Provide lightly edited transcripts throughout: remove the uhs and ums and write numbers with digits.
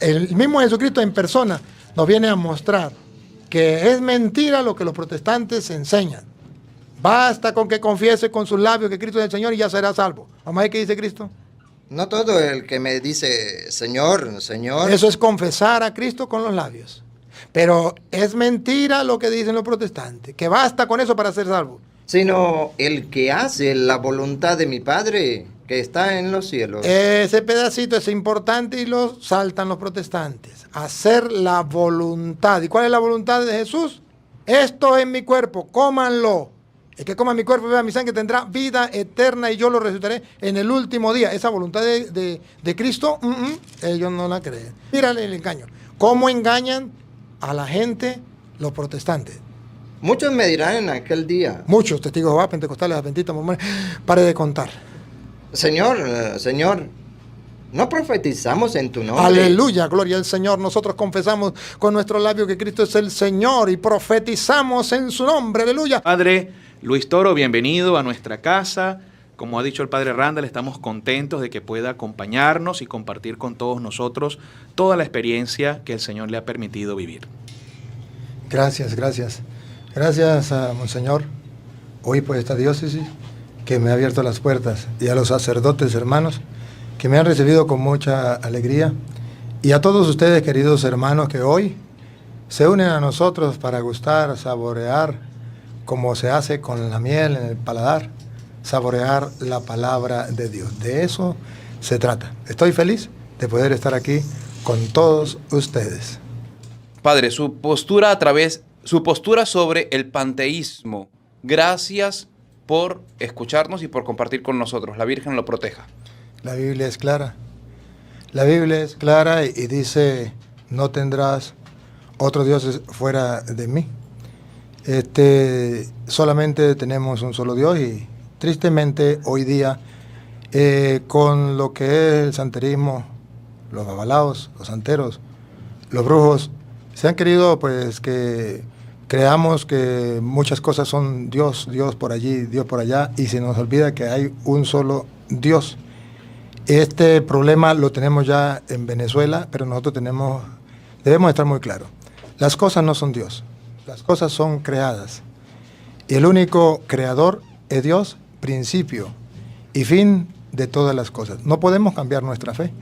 el mismo Jesucristo en persona nos viene a mostrar que es mentira lo que los protestantes enseñan. Basta con que confiese con sus labios que Cristo es el Señor y ya será salvo. Vamos a ver qué dice Cristo. No todo el que me dice, Señor, Señor. Eso es confesar a Cristo con los labios. Pero es mentira lo que dicen los protestantes, que basta con eso para ser salvo. Sino el que hace la voluntad de mi Padre que está en los cielos. Ese pedacito es importante y lo saltan los protestantes. Hacer la voluntad. ¿Y cuál es la voluntad de Jesús? Esto es mi cuerpo, cómanlo. El que coma mi cuerpo y beba mi sangre tendrá vida eterna y yo lo resucitaré en el último día. Esa voluntad de Cristo, ellos no la creen. Mírale el engaño. ¿Cómo engañan a la gente los protestantes? Muchos me dirán en aquel día. Muchos testigos de Jehová, pentecostales, adventistas, mormones. Pare de contar. Señor, Señor, ¿no profetizamos en tu nombre? Aleluya, gloria al Señor. Nosotros confesamos con nuestro labio que Cristo es el Señor y profetizamos en su nombre. Aleluya. Padre Luis Toro, bienvenido a nuestra casa. Como ha dicho el Padre Randall, estamos contentos de que pueda acompañarnos y compartir con todos nosotros toda la experiencia que el Señor le ha permitido vivir. Gracias, gracias. Gracias a Monseñor, hoy por esta diócesis, que me ha abierto las puertas, y a los sacerdotes hermanos, que me han recibido con mucha alegría, y a todos ustedes, queridos hermanos, que hoy se unen a nosotros para gustar, saborear, como se hace con la miel en el paladar, saborear la palabra de Dios. De eso se trata. Estoy feliz de poder estar aquí con todos ustedes. Padre, su postura sobre el panteísmo. Gracias por escucharnos y por compartir con nosotros. La Virgen lo proteja. La Biblia es clara. La Biblia es clara y dice, no tendrás otros dioses fuera de mí. Solamente tenemos un solo Dios y tristemente hoy día con lo que es el santerismo, los babalaos, los santeros, los brujos, se han querido pues que creamos que muchas cosas son Dios, Dios por allí, Dios por allá, y se nos olvida que hay un solo Dios. Este problema lo tenemos ya en Venezuela, pero nosotros debemos estar muy claros. Las cosas no son Dios, las cosas son creadas. Y el único creador es Dios, principio y fin de todas las cosas. No podemos cambiar nuestra fe.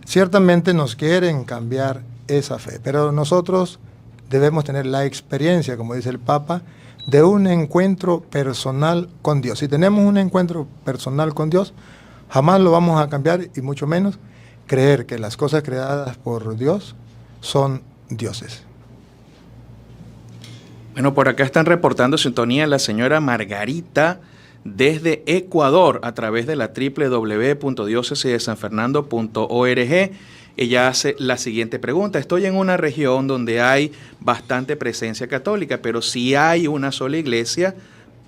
Ciertamente nos quieren cambiar esa fe, pero nosotros debemos tener la experiencia, como dice el Papa, de un encuentro personal con Dios. Si tenemos un encuentro personal con Dios, jamás lo vamos a cambiar y mucho menos creer que las cosas creadas por Dios son dioses. Bueno, por acá están reportando sintonía la señora Margarita desde Ecuador a través de la www.diocesiddesanfernando.org. Ella hace la siguiente pregunta. Estoy en una región donde hay bastante presencia católica, pero si hay una sola iglesia,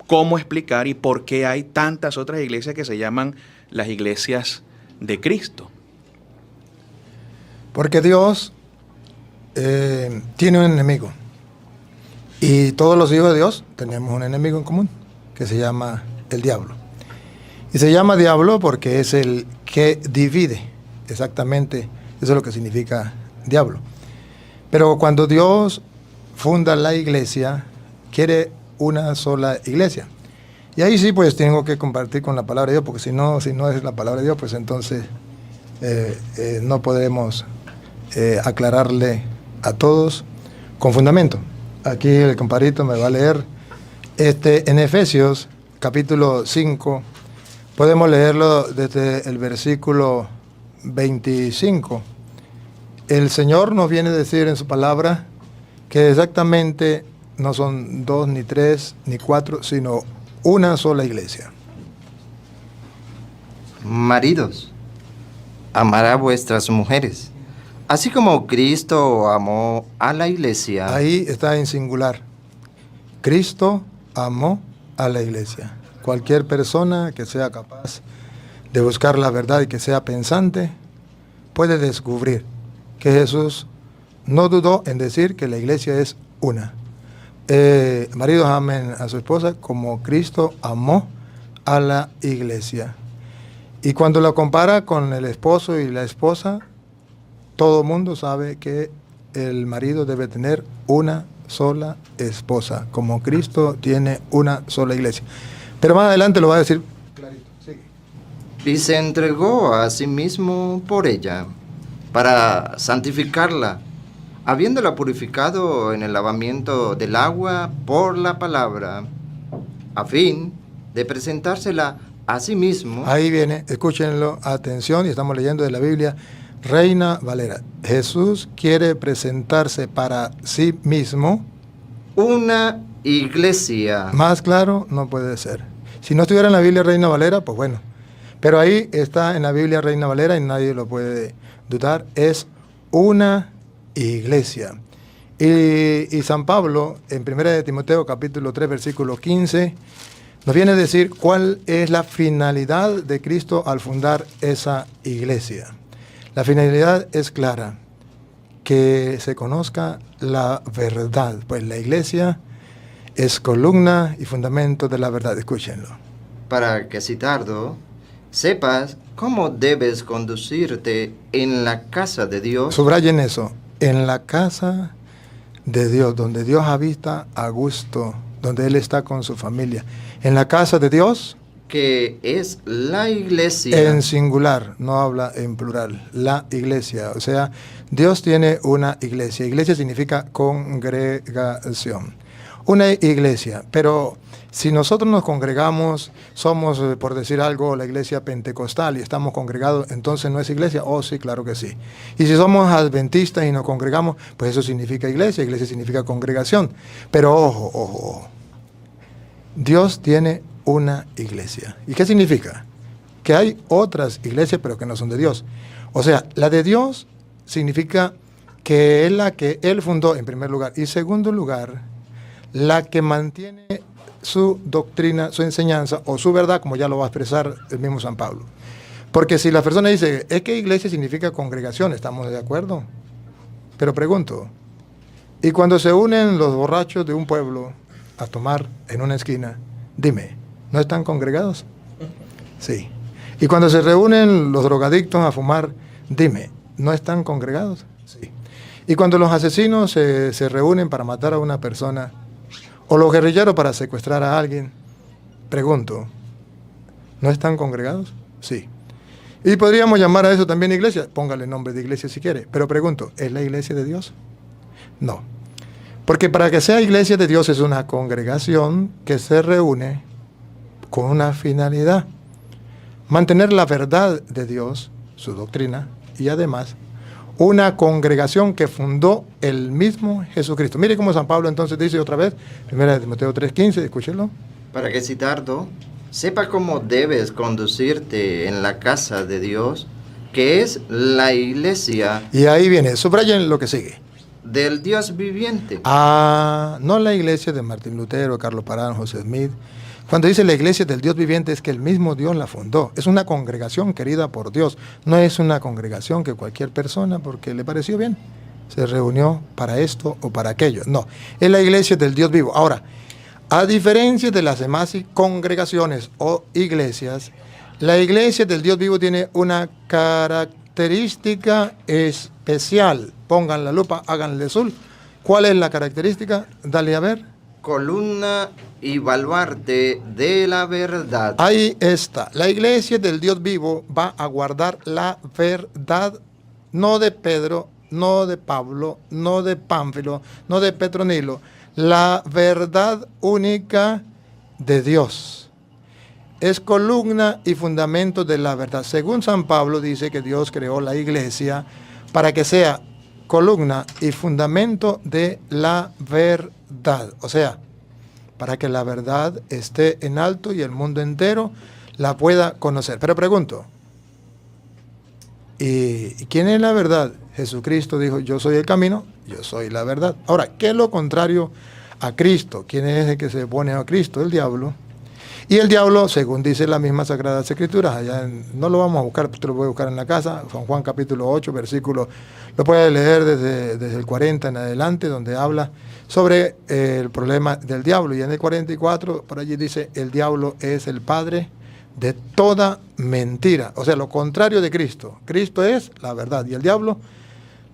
¿cómo explicar y por qué hay tantas otras iglesias que se llaman las iglesias de Cristo? Porque Dios tiene un enemigo. Y todos los hijos de Dios tenemos un enemigo en común, que se llama el diablo. Y se llama diablo porque es el que divide, exactamente, eso es lo que significa diablo. Pero cuando Dios funda la iglesia, quiere una sola iglesia. Y ahí sí, pues tengo que compartir con la palabra de Dios, porque si no es la palabra de Dios, pues entonces no podemos aclararle a todos con fundamento. Aquí el compadrito me va a leer en Efesios capítulo 5, podemos leerlo desde el versículo 25. El Señor nos viene a decir en su palabra que exactamente no son 2, ni 3, ni 4, sino una sola iglesia. Maridos, amad a vuestras mujeres, así como Cristo amó a la iglesia. Ahí está en singular. Cristo amó a la iglesia. Cualquier persona que sea capaz de buscar la verdad y que sea pensante, puede descubrir que Jesús no dudó en decir que la iglesia es una. Maridos amen a su esposa como Cristo amó a la iglesia. Y cuando lo compara con el esposo y la esposa, todo mundo sabe que el marido debe tener una sola esposa, como Cristo tiene una sola iglesia. Pero más adelante lo va a decir clarito. Sigue. Y se entregó a sí mismo por ella, para santificarla, habiéndola purificado en el lavamiento del agua por la palabra, a fin de presentársela a sí mismo. Ahí viene, escúchenlo, atención, y estamos leyendo de la Biblia, Reina Valera. Jesús quiere presentarse para sí mismo. Una iglesia. Más claro no puede ser. Si no estuviera en la Biblia Reina Valera, pues bueno. Pero ahí está en la Biblia Reina Valera y nadie lo puede dudar. Es una iglesia. Y San Pablo, en 1 de Timoteo, capítulo 3, versículo 15, nos viene a decir cuál es la finalidad de Cristo al fundar esa iglesia. La finalidad es clara, que se conozca la verdad, pues la iglesia es columna y fundamento de la verdad. Escúchenlo. Para que si tardo, sepas cómo debes conducirte en la casa de Dios. Subrayen eso, en la casa de Dios, donde Dios habita a gusto, donde Él está con su familia. En la casa de Dios, que es la iglesia. en singular, no habla en plural, la iglesia. O sea, Dios tiene una iglesia. Iglesia significa congregación. Una iglesia, pero si nosotros nos congregamos, somos, por decir algo, la iglesia pentecostal y estamos congregados, entonces no es iglesia. Oh, sí, claro que sí. Y si somos adventistas y nos congregamos, pues eso significa iglesia. Iglesia significa congregación. Pero ojo, ojo, ojo. Dios tiene una iglesia. ¿Y qué significa? Que hay otras iglesias, pero que no son de Dios. O sea, la de Dios significa que es la que Él fundó en primer lugar. Y en segundo lugar, la que mantiene su doctrina, su enseñanza o su verdad, como ya lo va a expresar el mismo San Pablo. Porque si la persona dice, es que iglesia significa congregación, ¿estamos de acuerdo? Pero pregunto, ¿y cuando se unen los borrachos de un pueblo a tomar en una esquina, dime, ¿no están congregados? Sí. ¿Y cuando se reúnen los drogadictos a fumar, dime, ¿no están congregados? Sí. ¿Y cuando los asesinos se reúnen para matar a una persona, o los guerrilleros para secuestrar a alguien, pregunto, ¿no están congregados? Sí. Y podríamos llamar a eso también iglesia, póngale nombre de iglesia si quiere, pero pregunto, ¿es la iglesia de Dios? No. Porque para que sea iglesia de Dios es una congregación que se reúne con una finalidad, mantener la verdad de Dios, su doctrina, y además una congregación que fundó el mismo Jesucristo. Mire cómo San Pablo entonces dice otra vez, 1 Timoteo 3:15, escúchenlo. Para que si tardo, sepa cómo debes conducirte en la casa de Dios, que es la iglesia. Y ahí viene, subrayen lo que sigue. Del Dios viviente. Ah, no la iglesia de Martín Lutero, Carlos Parán, José Smith. Cuando dice la iglesia del Dios viviente es que el mismo Dios la fundó. Es una congregación querida por Dios. No es una congregación que cualquier persona, porque le pareció bien, se reunió para esto o para aquello. No, es la iglesia del Dios vivo. Ahora, a diferencia de las demás congregaciones o iglesias, la iglesia del Dios vivo tiene una característica especial. Pongan la lupa, háganle azul. ¿Cuál es la característica? Dale a ver. Columna y baluarte de la verdad. Ahí está. La iglesia del Dios vivo va a guardar la verdad, no de Pedro, no de Pablo, no de Pánfilo, no de Petronilo. La verdad única de Dios. Es columna y fundamento de la verdad. Según San Pablo dice que Dios creó la iglesia para que sea columna y fundamento de la verdad. O sea, para que la verdad esté en alto y el mundo entero la pueda conocer. Pero pregunto, ¿y quién es la verdad? Jesucristo dijo, yo soy el camino, yo soy la verdad. Ahora, ¿qué es lo contrario a Cristo? ¿Quién es el que se opone a Cristo? El diablo. Y el diablo, según dice la misma Sagrada Escritura, no lo vamos a buscar, te lo voy a buscar en la casa, San Juan capítulo 8, versículo, lo puedes leer desde el 40 en adelante, donde habla sobre el problema del diablo. Y en el 44, por allí dice, el diablo es el padre de toda mentira. O sea, lo contrario de Cristo. Cristo es la verdad y el diablo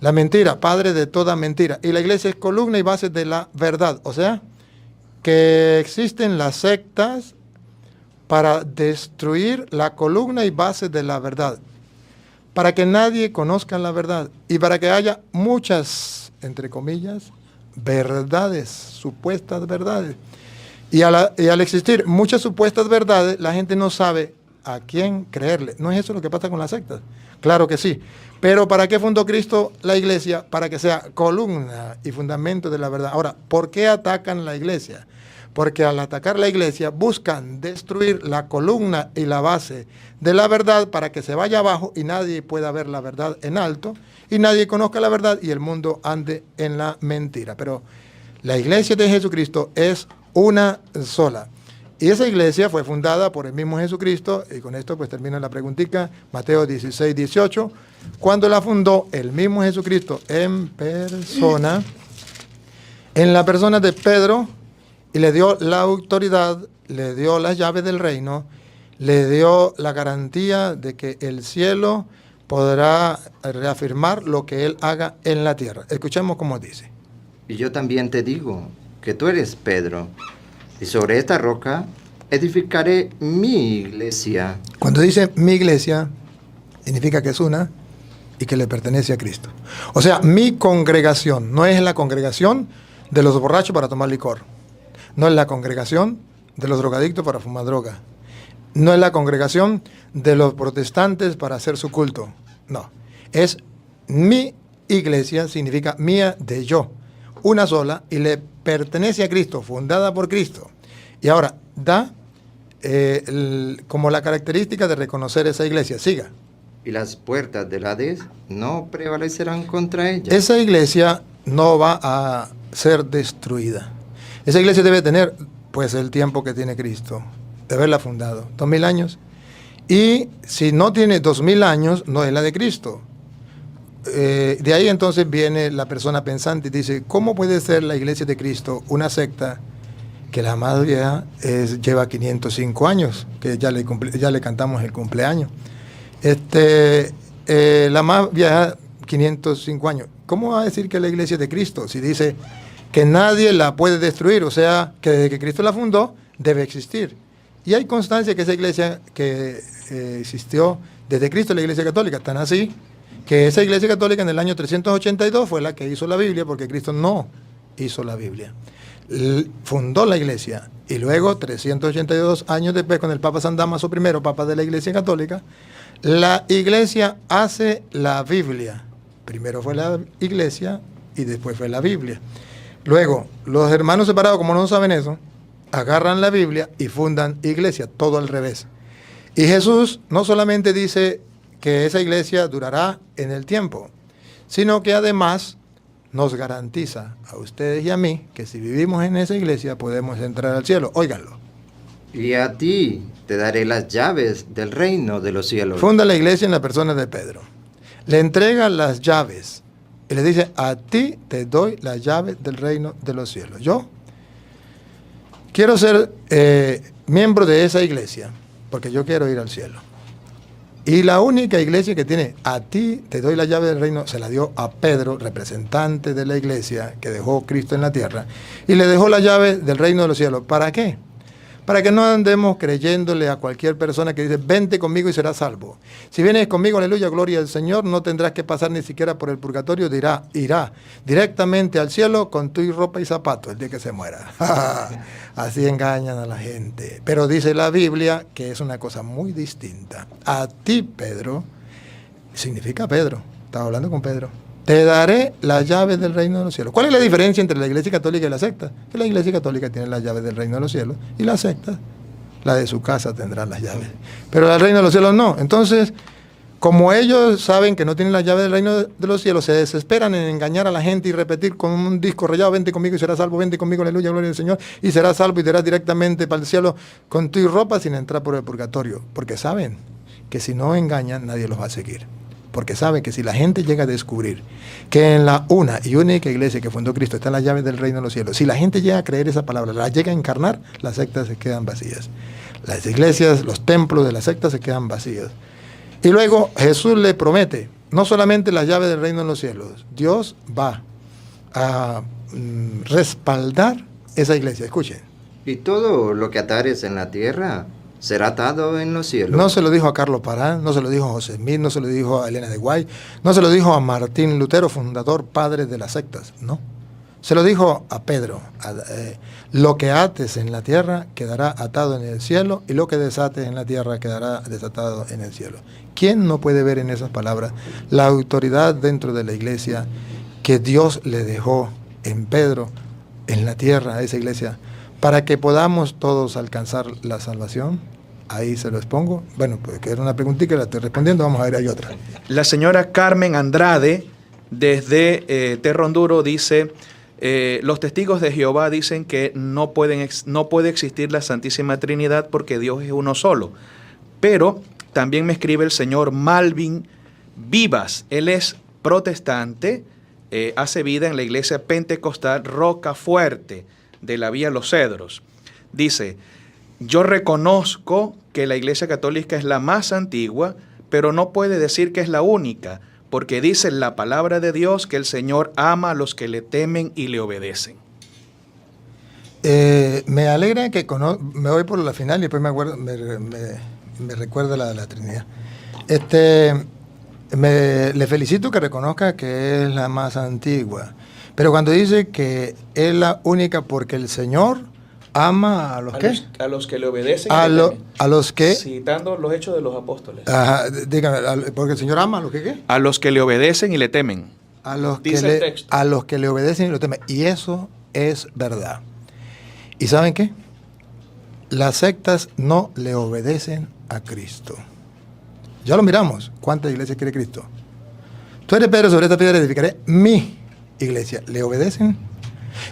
La mentira, padre de toda mentira. Y la iglesia es columna y base de la verdad. O sea, que existen las sectas para destruir la columna y base de la verdad. Para que nadie conozca la verdad. Y para que haya muchas, entre comillas, verdades, supuestas verdades. Y al existir muchas supuestas verdades, la gente no sabe a quién creerle. ¿No es eso lo que pasa con las sectas? Claro que sí. Pero ¿para qué fundó Cristo la iglesia? Para que sea columna y fundamento de la verdad. Ahora, ¿por qué atacan la iglesia? Porque al atacar la iglesia buscan destruir la columna y la base de la verdad para que se vaya abajo y nadie pueda ver la verdad en alto y nadie conozca la verdad y el mundo ande en la mentira. Pero la iglesia de Jesucristo es una sola. Y esa iglesia fue fundada por el mismo Jesucristo, y con esto pues termina la preguntita, Mateo 16, 18, cuando la fundó el mismo Jesucristo en persona, en la persona de Pedro, y le dio la autoridad, le dio las llaves del reino, le dio la garantía de que el cielo podrá reafirmar lo que él haga en la tierra. Escuchemos cómo dice. Y yo también te digo que tú eres Pedro, y sobre esta roca edificaré mi iglesia. Cuando dice mi iglesia, significa que es una y que le pertenece a Cristo. O sea, mi congregación no es la congregación de los borrachos para tomar licor. No es la congregación de los drogadictos para fumar droga. No es la congregación de los protestantes para hacer su culto. No. Es mi iglesia, significa mía de yo. Una sola y le pertenece a Cristo, fundada por Cristo. Y ahora, da como la característica de reconocer esa iglesia. Siga. Y las puertas del Hades no prevalecerán contra ella. Esa iglesia no va a ser destruida. Esa iglesia debe tener, pues, el tiempo que tiene Cristo, de haberla fundado, 2000 años. Y si no tiene 2000 años, no es la de Cristo. De ahí entonces viene la persona pensante y dice, ¿cómo puede ser la iglesia de Cristo una secta que la más vieja lleva 505 años, que ya le cantamos el cumpleaños? La más vieja, 505 años. ¿Cómo va a decir que la iglesia es de Cristo si dice que nadie la puede destruir? O sea, que desde que Cristo la fundó, debe existir. Y hay constancia que esa iglesia que existió desde Cristo, la iglesia católica, tan así, que esa iglesia católica en el año 382 fue la que hizo la Biblia, porque Cristo no hizo la Biblia. Fundó la iglesia, y luego, 382 años después, con el Papa San Damaso I, Papa de la Iglesia Católica, la iglesia hace la Biblia. Primero fue la iglesia, y después fue la Biblia. Luego, los hermanos separados, como no saben eso, agarran la Biblia y fundan iglesia, todo al revés. Y Jesús no solamente dice que esa iglesia durará en el tiempo, sino que además nos garantiza a ustedes y a mí que si vivimos en esa iglesia podemos entrar al cielo. Óiganlo. Y a ti te daré las llaves del reino de los cielos. Funda la iglesia en la persona de Pedro. Le entrega las llaves y le dice, a ti te doy las llaves del reino de los cielos. Yo quiero ser miembro de esa iglesia porque yo quiero ir al cielo. Y la única iglesia que tiene, a ti te doy la llave del reino, se la dio a Pedro, representante de la iglesia que dejó Cristo en la tierra, y le dejó la llave del reino de los cielos. ¿Para qué? Para que no andemos creyéndole a cualquier persona que dice, vente conmigo y serás salvo. Si vienes conmigo, aleluya, gloria al Señor, no tendrás que pasar ni siquiera por el purgatorio, irá directamente al cielo con tu ropa y zapatos el día que se muera. Así engañan a la gente. Pero dice la Biblia que es una cosa muy distinta. A ti, Pedro, significa Pedro, estaba hablando con Pedro, te daré las llaves del reino de los cielos. ¿Cuál es la diferencia entre la iglesia católica y la secta? Que la iglesia católica tiene las llaves del reino de los cielos y la secta, la de su casa, tendrá las llaves. Pero la del reino de los cielos no. Entonces, como ellos saben que no tienen las llaves del reino de los cielos, se desesperan en engañar a la gente y repetir con un disco rayado, vente conmigo y serás salvo, vente conmigo, aleluya, gloria al Señor, y serás salvo y te irás directamente para el cielo con tu ropa sin entrar por el purgatorio. Porque saben que si no engañan, nadie los va a seguir. Porque saben que si la gente llega a descubrir que en la una y única iglesia que fundó Cristo están las llaves del reino de los cielos, si la gente llega a creer esa palabra, la llega a encarnar, las sectas se quedan vacías. Las iglesias, los templos de las sectas se quedan vacíos. Y luego Jesús le promete, no solamente las llaves del reino en los cielos, Dios va a respaldar esa iglesia. Escuchen. Y todo lo que atares en la tierra será atado en los cielos. No se lo dijo a Carlos Parán, no se lo dijo a José Smith, no se lo dijo a Elena de Guay, no se lo dijo a Martín Lutero, fundador, padre de las sectas, no. Se lo dijo a Pedro, lo que ates en la tierra quedará atado en el cielo y lo que desates en la tierra quedará desatado en el cielo. ¿Quién no puede ver en esas palabras la autoridad dentro de la iglesia que Dios le dejó en Pedro, en la tierra, a esa iglesia, para que podamos todos alcanzar la salvación? Ahí se lo expongo. Bueno, pues que era una preguntita, la estoy respondiendo, vamos a ver, hay otra. La señora Carmen Andrade, desde Terronduro, dice... los testigos de Jehová dicen que no puede existir la Santísima Trinidad porque Dios es uno solo. Pero también me escribe el señor Malvin Vivas. Él es protestante, hace vida en la iglesia pentecostal Roca Fuerte de la Vía Los Cedros. Dice, yo reconozco que la iglesia católica es la más antigua, pero no puede decir que es la única, porque dice la palabra de Dios que el Señor ama a los que le temen y le obedecen. Me alegra que me voy por la final y después me recuerda la Trinidad. Le felicito que reconozca que es la más antigua, pero cuando dice que es la única porque el Señor ama a los que... A los que le obedecen a, y le temen. a los que... Citando los hechos de los apóstoles. Ajá, dígame, porque el Señor ama a los que ¿qué? A los que le obedecen y le temen. A los Dice el texto. a los que le obedecen y lo temen. Y eso es verdad. ¿Y saben qué? Las sectas no le obedecen a Cristo. Ya lo miramos. ¿Cuántas iglesias quiere Cristo? Tú eres Pedro, sobre esta piedra edificaré mi iglesia. ¿Le obedecen?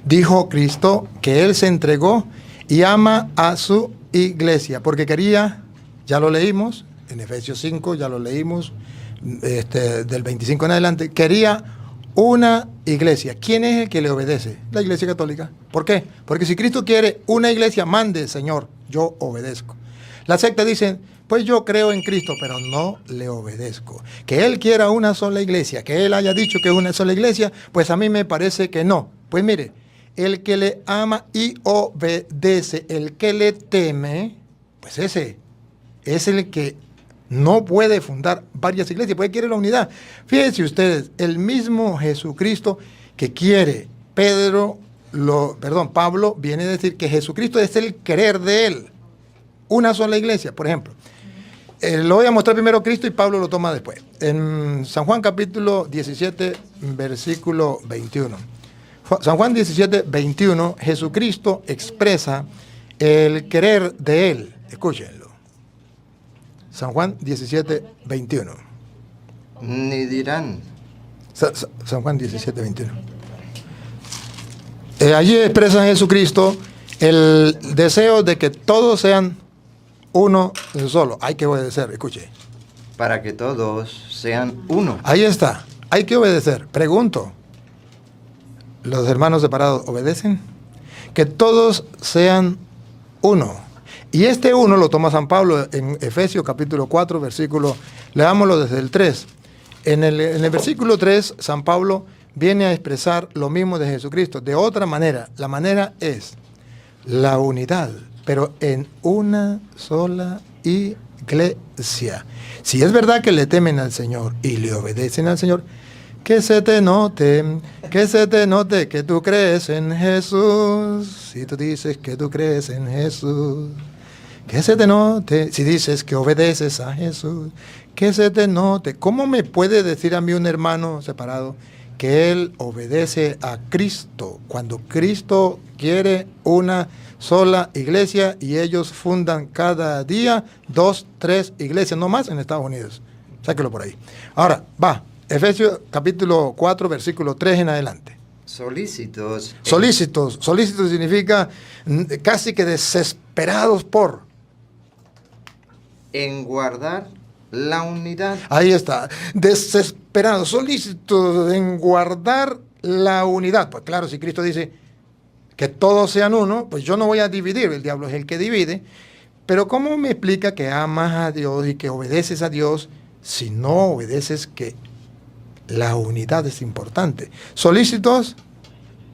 Dijo Cristo que Él se entregó y ama a su iglesia, porque quería, ya lo leímos, en Efesios 5, ya lo leímos, del 25 en adelante, quería una iglesia. ¿Quién es el que le obedece? La iglesia católica. ¿Por qué? Porque si Cristo quiere una iglesia, mande, Señor, yo obedezco. Las sectas dicen, pues yo creo en Cristo, pero no le obedezco. Que Él quiera una sola iglesia, que Él haya dicho que es una sola iglesia, pues a mí me parece que no. Pues mire, el que le ama y obedece, el que le teme, pues ese es el que no puede fundar varias iglesias, porque quiere la unidad. Fíjense ustedes, el mismo Jesucristo que quiere, Pablo viene a decir que Jesucristo es el querer de Él. Una sola iglesia, por ejemplo. Lo voy a mostrar primero Cristo y Pablo lo toma después. En San Juan capítulo 17, versículo 21. San Juan 17, 21, Jesucristo expresa el querer de Él. Escúchenlo. San Juan 17, 21. Ni dirán. San Juan 17, 21. Allí expresa Jesucristo el deseo de que todos sean uno solo. Hay que obedecer, escuche. Para que todos sean uno. Ahí está, hay que obedecer. Pregunto, ¿los hermanos separados obedecen? Que todos sean uno. Y este uno lo toma San Pablo en Efesios capítulo 4, versículo, leámoslo desde el 3. En el versículo 3, San Pablo viene a expresar lo mismo de Jesucristo, de otra manera. La manera es la unidad, pero en una sola iglesia. Si es verdad que le temen al Señor y le obedecen al Señor, que se te note que tú crees en Jesús. Si tú dices que tú crees en Jesús, que se te note. Si dices que obedeces a Jesús, que se te note. ¿Cómo me puede decir a mí un hermano separado que él obedece a Cristo cuando Cristo quiere una sola iglesia y ellos fundan cada día 2, 3 iglesias, no más en Estados Unidos? Sáquelo por ahí. Ahora, va. Efesios capítulo 4, versículo 3 en adelante. Solícitos. Solícitos significa casi que desesperados por. En guardar la unidad. Ahí está, desesperados, solícitos en guardar la unidad. Pues claro, si Cristo dice que todos sean uno, pues yo no voy a dividir, el diablo es el que divide. Pero ¿cómo me explica que amas a Dios y que obedeces a Dios si no obedeces que La unidad es importante. Solícitos.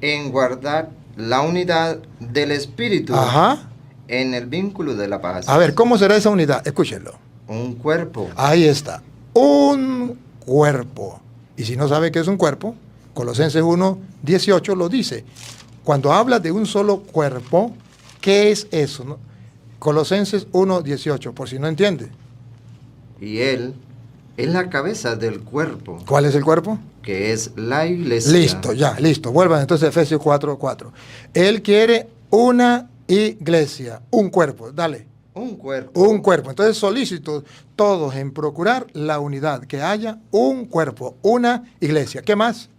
En guardar la unidad del espíritu Ajá. en el vínculo de la paz. A ver, ¿cómo será esa unidad? Escúchenlo. Un cuerpo. Ahí está. Un cuerpo. Y si no sabe qué es un cuerpo, Colosenses 1:18 lo dice. Cuando habla de un solo cuerpo, ¿qué es eso? ¿No? Colosenses 1:18, por si no entiende. Y él es la cabeza del cuerpo, ¿Cuál es el cuerpo? que es la iglesia. Listo, ya, listo. Vuelvan entonces a Efesios 4:4. Él quiere una iglesia, un cuerpo. Dale. Un cuerpo. Un cuerpo. Entonces solícitos todos en procurar la unidad, que haya un cuerpo, una iglesia. ¿Qué más?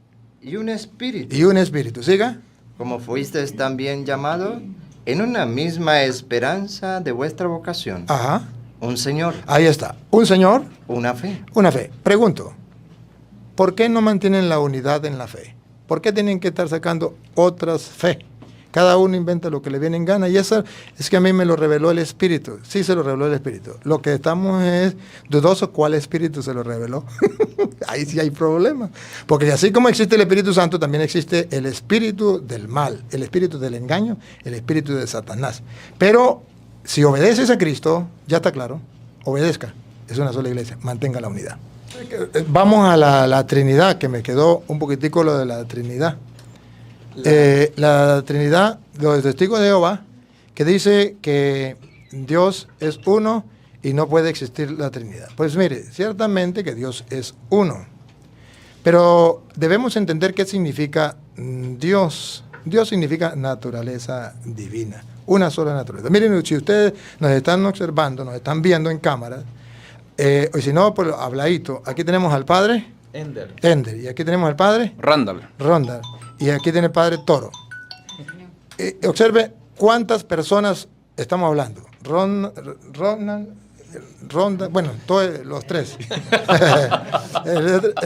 Y un espíritu. Y un espíritu. Siga. Como fuisteis también llamados en una misma esperanza de vuestra vocación. Ajá. Un Señor, Ahí está. Un Señor, una fe. una fe. Pregunto, ¿por qué no mantienen la unidad en la fe? ¿Por qué tienen que estar sacando otras fe? Cada uno inventa lo que le viene en gana y eso es que a mí me lo reveló el Espíritu. Sí se lo reveló el Espíritu. Lo que estamos es dudoso cuál Espíritu se lo reveló. Ahí sí hay problema. Porque así como existe el Espíritu Santo, también existe el espíritu del mal, el espíritu del engaño, el espíritu de Satanás. Pero si obedeces a Cristo, ya está claro, obedezca. Es una sola iglesia, mantenga la unidad. Vamos a la Trinidad, que me quedó un poquitico lo de la Trinidad. La Trinidad, los testigos de Jehová, que dice que Dios es uno y no puede existir la Trinidad. Pues mire, ciertamente que Dios es uno, pero debemos entender qué significa Dios. Dios significa naturaleza divina, una sola naturaleza. Miren, si ustedes nos están observando, nos están viendo en cámara, o si no, pues habladito, aquí tenemos al Padre Ender, y aquí tenemos al Padre Randall. Ronda. Y aquí tiene el padre Toro. Observe cuántas personas estamos hablando. Ronda, bueno, todos los tres.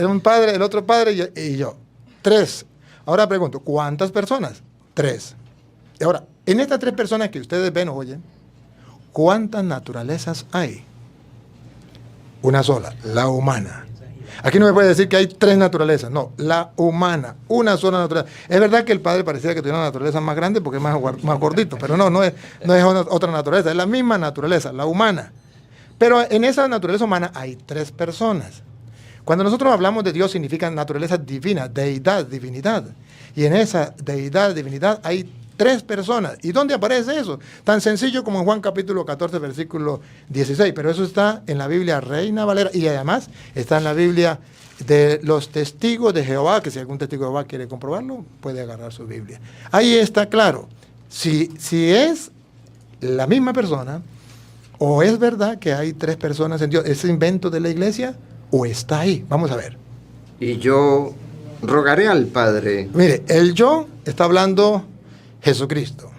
Un padre, el otro padre y yo. 3. Ahora pregunto, ¿cuántas personas? 3. Y ahora, en estas 3 personas que ustedes ven o oyen, ¿cuántas naturalezas hay? Una sola, la humana. Aquí no me puede decir que hay 3 naturalezas, no, la humana, una sola naturaleza. Es verdad que el Padre parecía que tenía una naturaleza más grande porque es más gordito, pero no es otra naturaleza, es la misma naturaleza, la humana. Pero en esa naturaleza humana hay 3 personas. Cuando nosotros hablamos de Dios significa naturaleza divina, deidad, divinidad. Y en esa deidad, divinidad hay 3 personas. ¿Y dónde aparece eso? Tan sencillo como en Juan capítulo 14, versículo 16. Pero eso está en la Biblia Reina Valera y además está en la Biblia de los testigos de Jehová, que si algún testigo de Jehová quiere comprobarlo, puede agarrar su Biblia. Ahí está claro. Si es la misma persona, o es verdad que hay 3 personas en Dios, ¿es invento de la iglesia o está ahí? Vamos a ver. Y yo rogaré al Padre. Mire, el yo está hablando Jesucristo.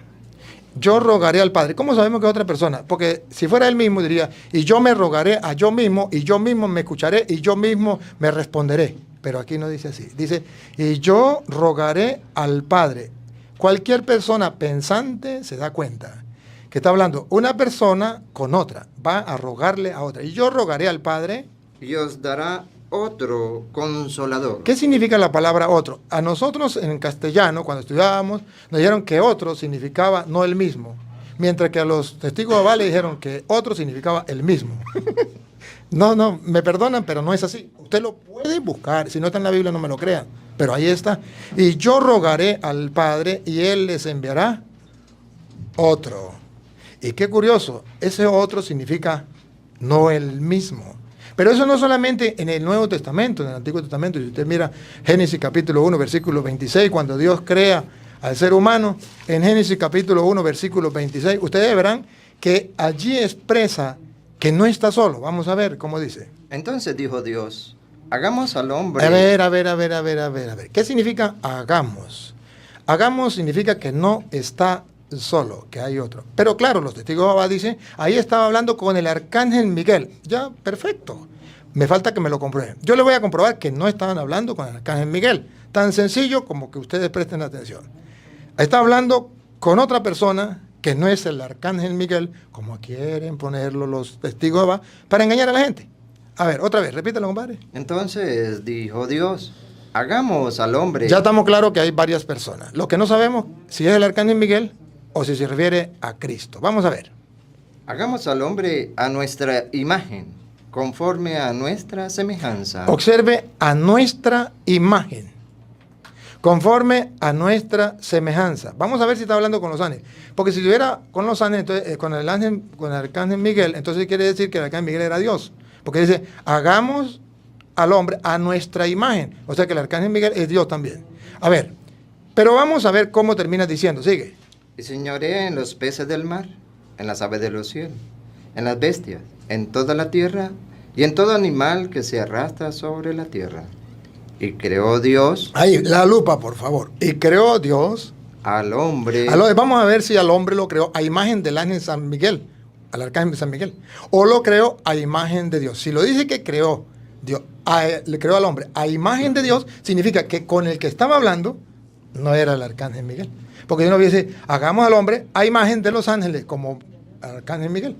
Yo rogaré al Padre. ¿Cómo sabemos que es otra persona? Porque si fuera él mismo diría, y yo me rogaré a yo mismo, y yo mismo me escucharé, y yo mismo me responderé. Pero aquí no dice así. Dice, y yo rogaré al Padre. Cualquier persona pensante se da cuenta que está hablando una persona con otra. Va a rogarle a otra. Y yo rogaré al Padre. Y os dará otro consolador. ¿Qué significa la palabra otro? A nosotros en castellano, cuando estudiábamos, nos dijeron que otro significaba no el mismo, mientras que a los testigos de Jehová le dijeron que otro significaba el mismo. No, me perdonan, pero no es así. Usted lo puede buscar, si no está en la Biblia no me lo crean, pero ahí está. Y yo rogaré al Padre y Él les enviará otro. Y qué curioso, ese otro significa no el mismo. Pero eso no solamente en el Nuevo Testamento, en el Antiguo Testamento. Si usted mira Génesis capítulo 1, versículo 26, cuando Dios crea al ser humano, en Génesis capítulo 1, versículo 26, ustedes verán que allí expresa que no está solo. Vamos a ver cómo dice. Entonces dijo Dios, hagamos al hombre. A ver. ¿Qué significa hagamos? Hagamos significa que no está solo, que hay otro. Pero claro, los testigos de Jehová dicen, ahí estaba hablando con el arcángel Miguel. Ya, perfecto. Me falta que me lo comprueben. Yo le voy a comprobar que no estaban hablando con el arcángel Miguel. Tan sencillo como que ustedes presten atención. Ahí está hablando con otra persona que no es el arcángel Miguel, como quieren ponerlo los testigos de Jehová, para engañar a la gente. A ver, otra vez, repítelo, compadre. Entonces dijo Dios, hagamos al hombre. Ya estamos claros que hay varias personas. Lo que no sabemos si es el arcángel Miguel o si se refiere a Cristo. Vamos a ver. Hagamos al hombre a nuestra imagen, conforme a nuestra semejanza. Observe, a nuestra imagen, conforme a nuestra semejanza. Vamos a ver si está hablando con los ángeles. Porque si estuviera con los ángeles, entonces, con el arcángel Miguel, entonces quiere decir que el arcángel Miguel era Dios. Porque dice, hagamos al hombre a nuestra imagen. O sea que el arcángel Miguel es Dios también. A ver, pero vamos a ver cómo termina diciendo. Sigue. Y señorea en los peces del mar, en las aves de los cielos, en las bestias, en toda la tierra y en todo animal que se arrastra sobre la tierra. Y creó Dios Ahí, la lupa, por favor. Y creó Dios al hombre. Vamos a ver si al hombre lo creó a imagen del ángel San Miguel, al arcángel San Miguel, o lo creó a imagen de Dios. Si lo dice que creó Dios, le creó al hombre a imagen de Dios, significa que con el que estaba hablando no era el arcángel Miguel. Porque si no hubiese, hagamos al hombre a imagen de los ángeles, como al arcángel Miguel.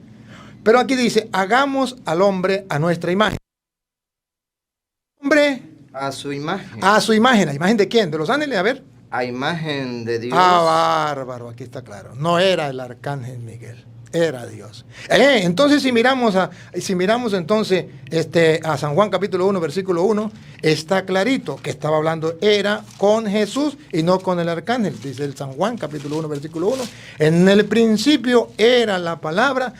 Pero aquí dice, hagamos al hombre a nuestra imagen. Hombre, A su imagen. a su imagen. ¿A imagen de quién? ¿De los ángeles? A ver. A imagen de Dios. Ah, bárbaro, aquí está claro. No era el arcángel Miguel, era Dios. Entonces, si miramos entonces a San Juan capítulo 1, versículo 1, está clarito que estaba hablando, era con Jesús y no con el arcángel. Dice el San Juan capítulo 1, versículo 1. En el principio era la palabra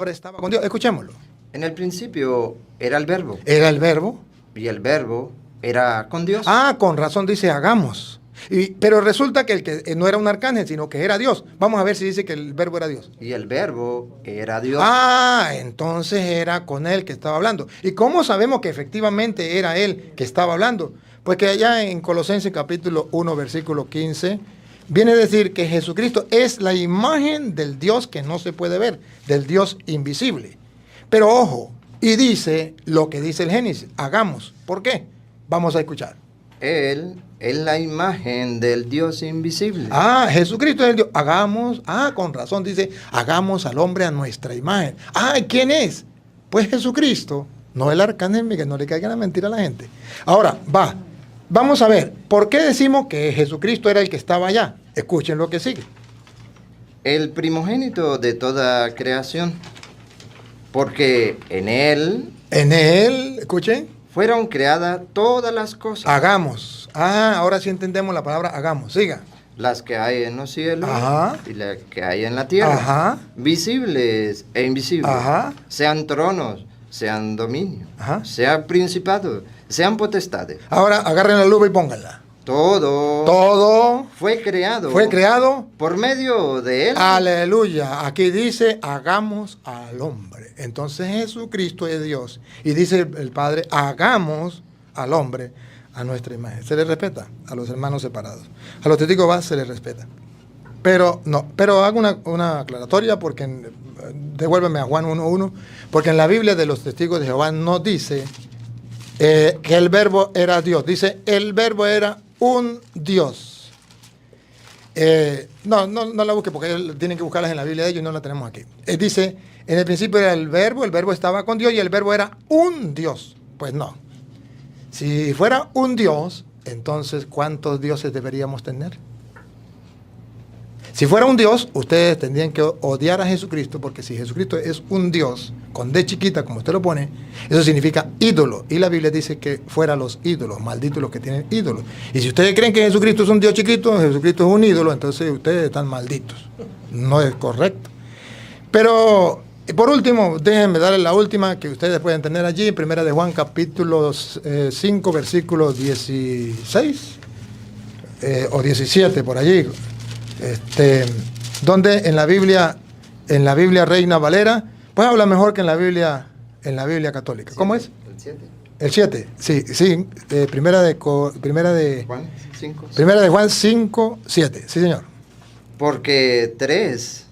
estaba con Dios. Escuchémoslo. En el principio era el verbo. Era el verbo. Y el verbo era con Dios. Ah, con razón dice hagamos. Pero resulta que el que no era un arcángel, sino que era Dios. Vamos a ver si dice que el verbo era Dios. Y el verbo era Dios. Ah, entonces era con él que estaba hablando. ¿Y cómo sabemos que efectivamente era él que estaba hablando? Pues que allá en Colosenses capítulo 1, versículo 15, viene a decir que Jesucristo es la imagen del Dios que no se puede ver, del Dios invisible. Pero ojo, y dice lo que dice el Génesis, hagamos. ¿Por qué? Vamos a escuchar. Él es la imagen del Dios invisible. Ah, Jesucristo es el Dios. Hagamos, con razón dice, hagamos al hombre a nuestra imagen. Ah, ¿quién es? Pues Jesucristo, no el arcángel Miguel, no le caigan a mentir a la gente. Ahora, vamos a ver, ¿por qué decimos que Jesucristo era el que estaba allá? Escuchen lo que sigue. El primogénito de toda creación. Porque en él Escuchen, fueron creadas todas las cosas. hagamos. Ah, ahora sí entendemos la palabra hagamos. Siga. Las que hay en los cielos Ajá. y las que hay en la tierra. Ajá. Visibles e invisibles. Ajá. Sean tronos, sean dominios, Ajá. sean principados, sean potestades. Ahora agarren la lupa y pónganla. Todo Fue fue creado. por medio de él. Aleluya. Aquí dice, hagamos al hombre. Entonces Jesucristo es Dios. Y dice el Padre, hagamos al hombre a nuestra imagen. Se le respeta a los hermanos separados. A los testigos va, se les respeta. Pero hago una aclaratoria porque devuélveme a Juan 1:1, porque en la Biblia de los testigos de Jehová no dice que el verbo era Dios. Dice, el verbo era un Dios. No la busque porque ellos tienen que buscarlas en la Biblia de ellos y no la tenemos aquí. Dice, en el principio era el verbo estaba con Dios y el verbo era un Dios. Pues no. Si fuera un Dios, entonces ¿cuántos dioses deberíamos tener? Si fuera un Dios, ustedes tendrían que odiar a Jesucristo, porque si Jesucristo es un Dios, con D chiquita, como usted lo pone, eso significa ídolo. Y la Biblia dice que fuera los ídolos, malditos los que tienen ídolos. Y si ustedes creen que Jesucristo es un Dios chiquito, Jesucristo es un ídolo, entonces ustedes están malditos. No es correcto. Pero, por último, déjenme darles la última que ustedes pueden tener allí, Primera de Juan, capítulo 5, versículo 16 o 17, por allí. Donde en la Biblia Reina Valera, pues habla mejor que en la Biblia católica. ¿Cómo es? El 7. El 7, sí. Primera de Juan 5. Primera de Juan 5, 7. Sí, señor. Porque 3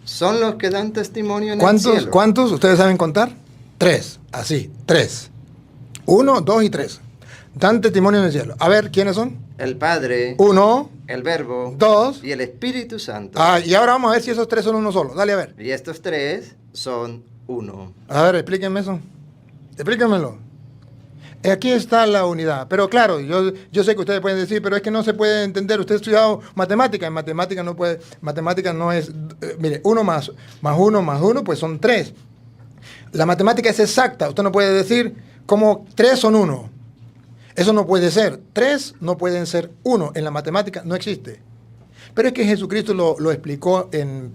son los que dan testimonio en el cielo. ¿Cuántos? ¿Ustedes saben contar? 3, así, 3. 1, 2 y 3. Dan testimonio en el cielo. A ver, ¿quiénes son? El Padre, 1, el Verbo 2. y el Espíritu Santo. Y ahora vamos a ver si esos 3 son uno solo. Dale, a ver. Y estos 3 son uno. A ver, explíquenme eso. Explíquenmelo. Aquí está la unidad. Pero claro, yo sé que ustedes pueden decir, pero es que no se puede entender. Usted ha estudiado matemática. En matemática no puede. Matemática no es. Mire, 1 más 1 más 1, pues son 3. La matemática es exacta. Usted no puede decir como 3 son 1. Eso no puede ser. 3 no pueden ser 1. En la matemática no existe. Pero es que Jesucristo lo explicó en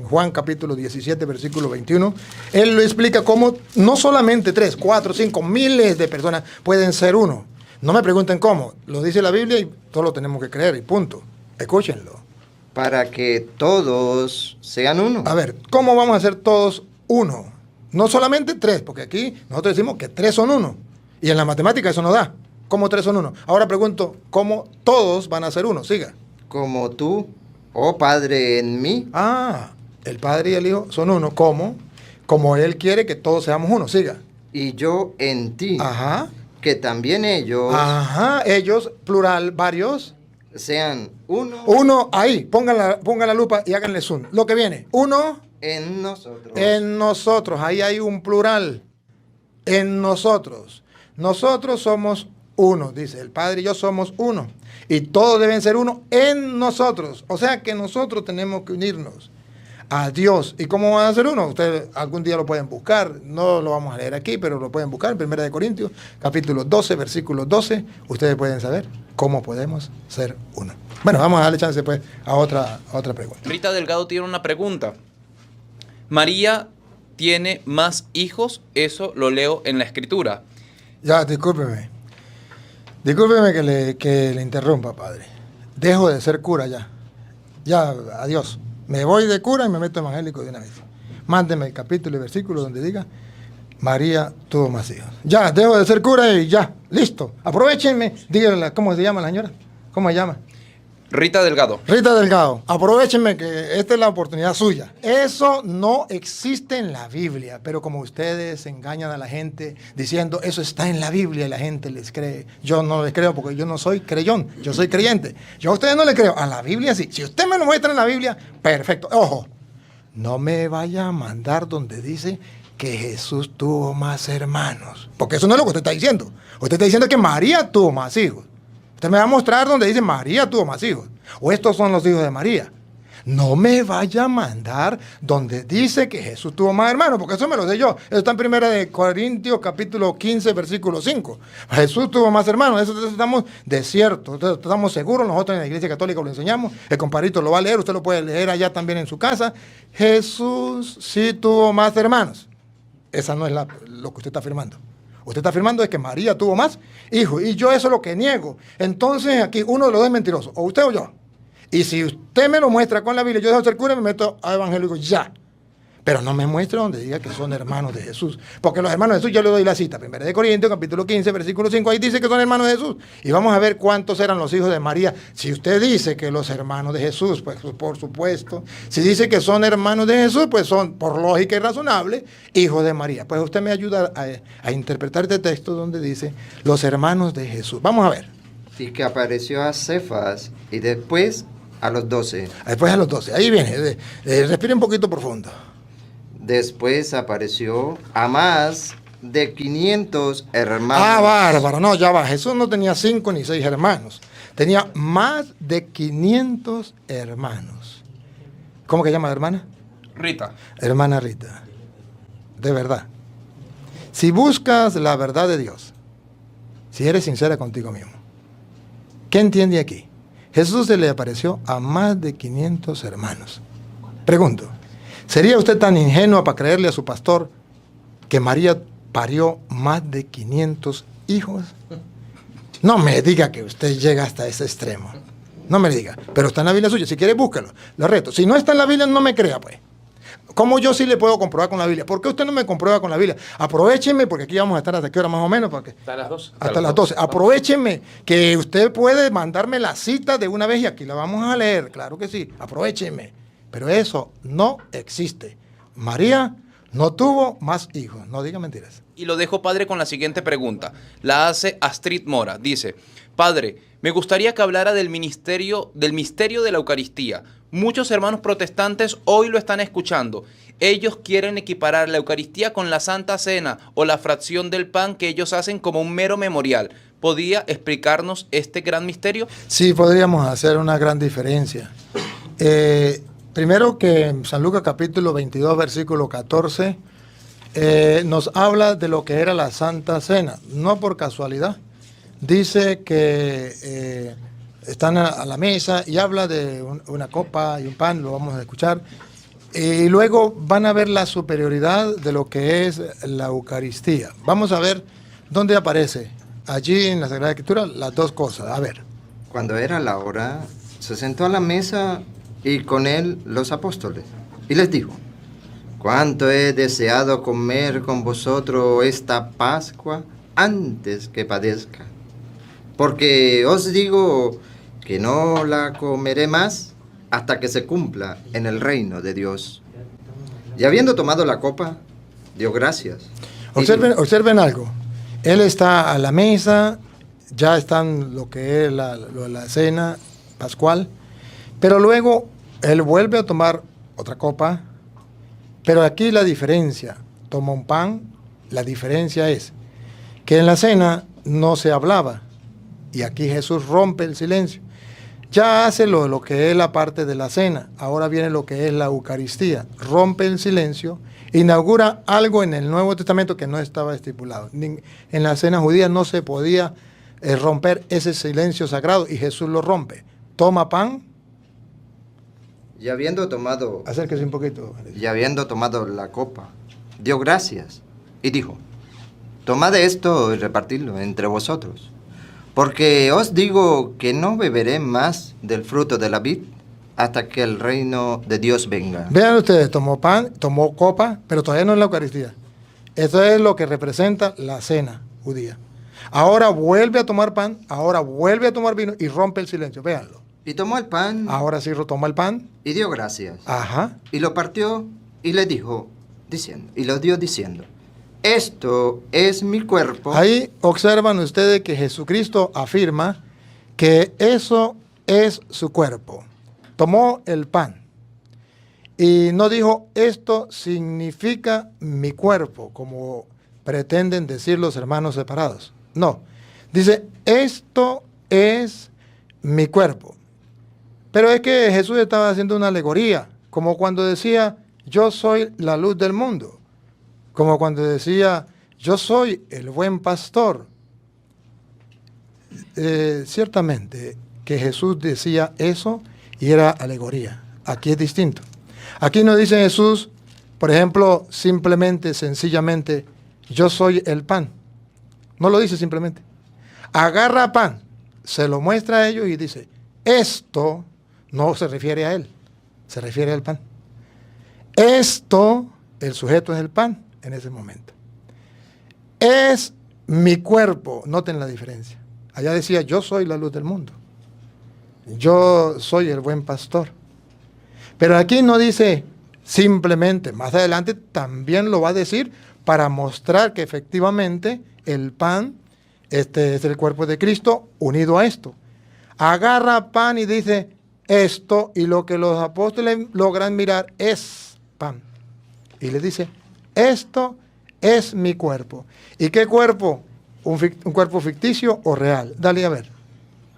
Juan capítulo 17, versículo 21. Él lo explica cómo no solamente 3, 4, 5, miles de personas pueden ser 1. No me pregunten cómo. Lo dice la Biblia y todos lo tenemos que creer y punto. Escúchenlo. Para que todos sean uno. A ver, ¿cómo vamos a ser todos 1? No solamente 3, porque aquí nosotros decimos que 3 son 1. Y en la matemática eso no da. ¿Cómo 3 son 1? Ahora pregunto, ¿cómo todos van a ser 1? Siga. Como tú, oh Padre, en mí. Ah, el Padre y el Hijo son 1. ¿Cómo? Como Él quiere que todos seamos 1. Siga. Y yo en ti. Ajá. Que también ellos Ajá. Ellos, plural, varios. sean uno. 1 ahí. Pongan la lupa y háganle zoom. Lo que viene. 1 En nosotros. en nosotros. Ahí hay un plural. En nosotros. Nosotros somos 1, dice. El Padre y yo somos 1. Y todos deben ser 1 en nosotros. O sea que nosotros tenemos que unirnos a Dios. ¿Y cómo van a ser 1? Ustedes algún día lo pueden buscar. No lo vamos a leer aquí, pero lo pueden buscar en 1 Corintios, capítulo 12, versículo 12. Ustedes pueden saber cómo podemos ser 1. Bueno, vamos a darle chance pues a otra pregunta. Rita Delgado tiene una pregunta. María tiene más hijos, eso lo leo en la Escritura. Ya, discúlpeme. Discúlpeme que le interrumpa, padre. Dejo de ser cura ya. Ya, adiós. Me voy de cura y me meto evangélico de una vez. Mándeme el capítulo y versículo donde diga María tuvo más hijos. Ya, dejo de ser cura y ya, listo. Aprovechenme. Díganle, ¿cómo se llama la señora? ¿Cómo se llama? Rita Delgado. Rita Delgado, aprovechenme que esta es la oportunidad suya. Eso no existe en la Biblia, pero como ustedes engañan a la gente diciendo eso está en la Biblia y la gente les cree. Yo no les creo porque yo no soy creyón, yo soy creyente. Yo a ustedes no les creo, a la Biblia sí. Si usted me lo muestra en la Biblia, perfecto. Ojo, no me vaya a mandar donde dice que Jesús tuvo más hermanos, porque eso no es lo que usted está diciendo. Usted está diciendo que María tuvo más hijos. Usted me va a mostrar donde dice María tuvo más hijos. O estos son los hijos de María. No me vaya a mandar donde dice que Jesús tuvo más hermanos, porque eso me lo sé yo. Eso está en 1 Corintios capítulo 15, versículo 5. Jesús tuvo más hermanos. Eso estamos de cierto. Estamos seguros. Nosotros en la Iglesia Católica lo enseñamos. El compadrito lo va a leer. Usted lo puede leer allá también en su casa. Jesús sí tuvo más hermanos. Esa no es lo que usted está afirmando. Usted está afirmando es que María tuvo más hijos. Y yo eso es lo que niego. Entonces aquí uno de los dos es mentiroso. O usted o yo. Y si usted me lo muestra con la Biblia, yo dejo de ser cura y me meto a evangélico ya. Pero no me muestre donde diga que son hermanos de Jesús. Porque los hermanos de Jesús, yo le doy la cita. 1 Corintios, capítulo 15, versículo 5. Ahí dice que son hermanos de Jesús. Y vamos a ver cuántos eran los hijos de María. Si usted dice que los hermanos de Jesús, pues por supuesto. Si dice que son hermanos de Jesús, pues son, por lógica y razonable, hijos de María. Pues usted me ayuda a interpretar este texto donde dice los hermanos de Jesús. Vamos a ver. Y que apareció a Cefas y después a los 12. Después a los 12. Ahí viene. Respire un poquito profundo. Después apareció a más de 500 hermanos. Ah, bárbaro. No, ya va. Jesús no tenía 5 ni 6 hermanos. Tenía más de 500 hermanos. ¿Cómo que llama la hermana? Rita. Hermana Rita. De verdad. Si buscas la verdad de Dios, si eres sincera contigo mismo, ¿qué entiende aquí? Jesús se le apareció a más de 500 hermanos. Pregunto, ¿sería usted tan ingenuo para creerle a su pastor que María parió más de 500 hijos? No me diga que usted llega hasta ese extremo. No me diga. Pero está en la Biblia suya. Si quiere, búscalo. Lo reto. Si no está en la Biblia, no me crea, pues. ¿Cómo yo sí le puedo comprobar con la Biblia? ¿Por qué usted no me comprueba con la Biblia? Aprovechenme, porque aquí vamos a estar hasta qué hora más o menos. Hasta las 12. Hasta las 12. Aprovechenme que usted puede mandarme la cita de una vez y aquí la vamos a leer. Claro que sí. Aprovechenme. Pero eso no existe. María no tuvo más hijos. No diga mentiras. Y lo dejo, padre, con la siguiente pregunta. La hace Astrid Mora. Dice, padre, me gustaría que hablara del misterio de la Eucaristía. Muchos hermanos protestantes hoy lo están escuchando. Ellos quieren equiparar la Eucaristía con la Santa Cena o la fracción del pan que ellos hacen como un mero memorial. ¿Podría explicarnos este gran misterio? Sí, podríamos hacer una gran diferencia. Primero que en San Lucas capítulo 22, versículo 14, nos habla de lo que era la Santa Cena, no por casualidad. Dice que están a la mesa y habla de una copa y un pan, lo vamos a escuchar. Y luego van a ver la superioridad de lo que es la Eucaristía. Vamos a ver dónde aparece allí en la Sagrada Escritura las dos cosas. A ver. Cuando era la hora, se sentó a la mesa y con él los apóstoles. Y les dijo: cuánto he deseado comer con vosotros esta Pascua antes que padezca. Porque os digo que no la comeré más hasta que se cumpla en el reino de Dios. Y habiendo tomado la copa, dio gracias. Observen algo. Él está a la mesa, ya están lo que es la cena pascual, pero luego él vuelve a tomar otra copa, pero aquí la diferencia, toma un pan, la diferencia es que en la cena no se hablaba, y aquí Jesús rompe el silencio. Ya hace lo que es la parte de la cena, ahora viene lo que es la Eucaristía, rompe el silencio, inaugura algo en el Nuevo Testamento que no estaba estipulado. En la cena judía no se podía romper ese silencio sagrado y Jesús lo rompe. Toma pan. Y habiendo tomado... Acérquese un poquito. Y habiendo tomado la copa, dio gracias y dijo: tomad esto y repartidlo entre vosotros. Porque os digo que no beberé más del fruto de la vid hasta que el reino de Dios venga. Vean ustedes, tomó pan, tomó copa, pero todavía no es la Eucaristía. Esto es lo que representa la cena judía. Ahora vuelve a tomar pan, ahora vuelve a tomar vino y rompe el silencio. Véanlo. Y tomó el pan. Ahora sí toma el pan. Y dio gracias. Ajá. Y lo partió y le dijo, diciendo, y lo dio diciendo: esto es mi cuerpo. Ahí observan ustedes que Jesucristo afirma que eso es su cuerpo. Tomó el pan y no dijo esto significa mi cuerpo, como pretenden decir los hermanos separados. No, dice esto es mi cuerpo. Pero es que Jesús estaba haciendo una alegoría, como cuando decía yo soy la luz del mundo. Como cuando decía, yo soy el buen pastor. Ciertamente que Jesús decía eso y era alegoría. Aquí es distinto. Aquí no dice Jesús, por ejemplo, simplemente, sencillamente, yo soy el pan. No lo dice simplemente. Agarra pan, se lo muestra a ellos y dice, esto no se refiere a él, se refiere al pan. Esto, el sujeto es el pan. En ese momento. Es mi cuerpo, noten la diferencia. Allá decía, yo soy la luz del mundo. Yo soy el buen pastor. Pero aquí no dice simplemente, más adelante también lo va a decir para mostrar que efectivamente el pan, este es el cuerpo de Cristo unido a esto. Agarra pan y dice esto, y lo que los apóstoles logran mirar es pan. Y le dice, esto es mi cuerpo. ¿Y qué cuerpo? ¿Un cuerpo ficticio o real? Dale a ver.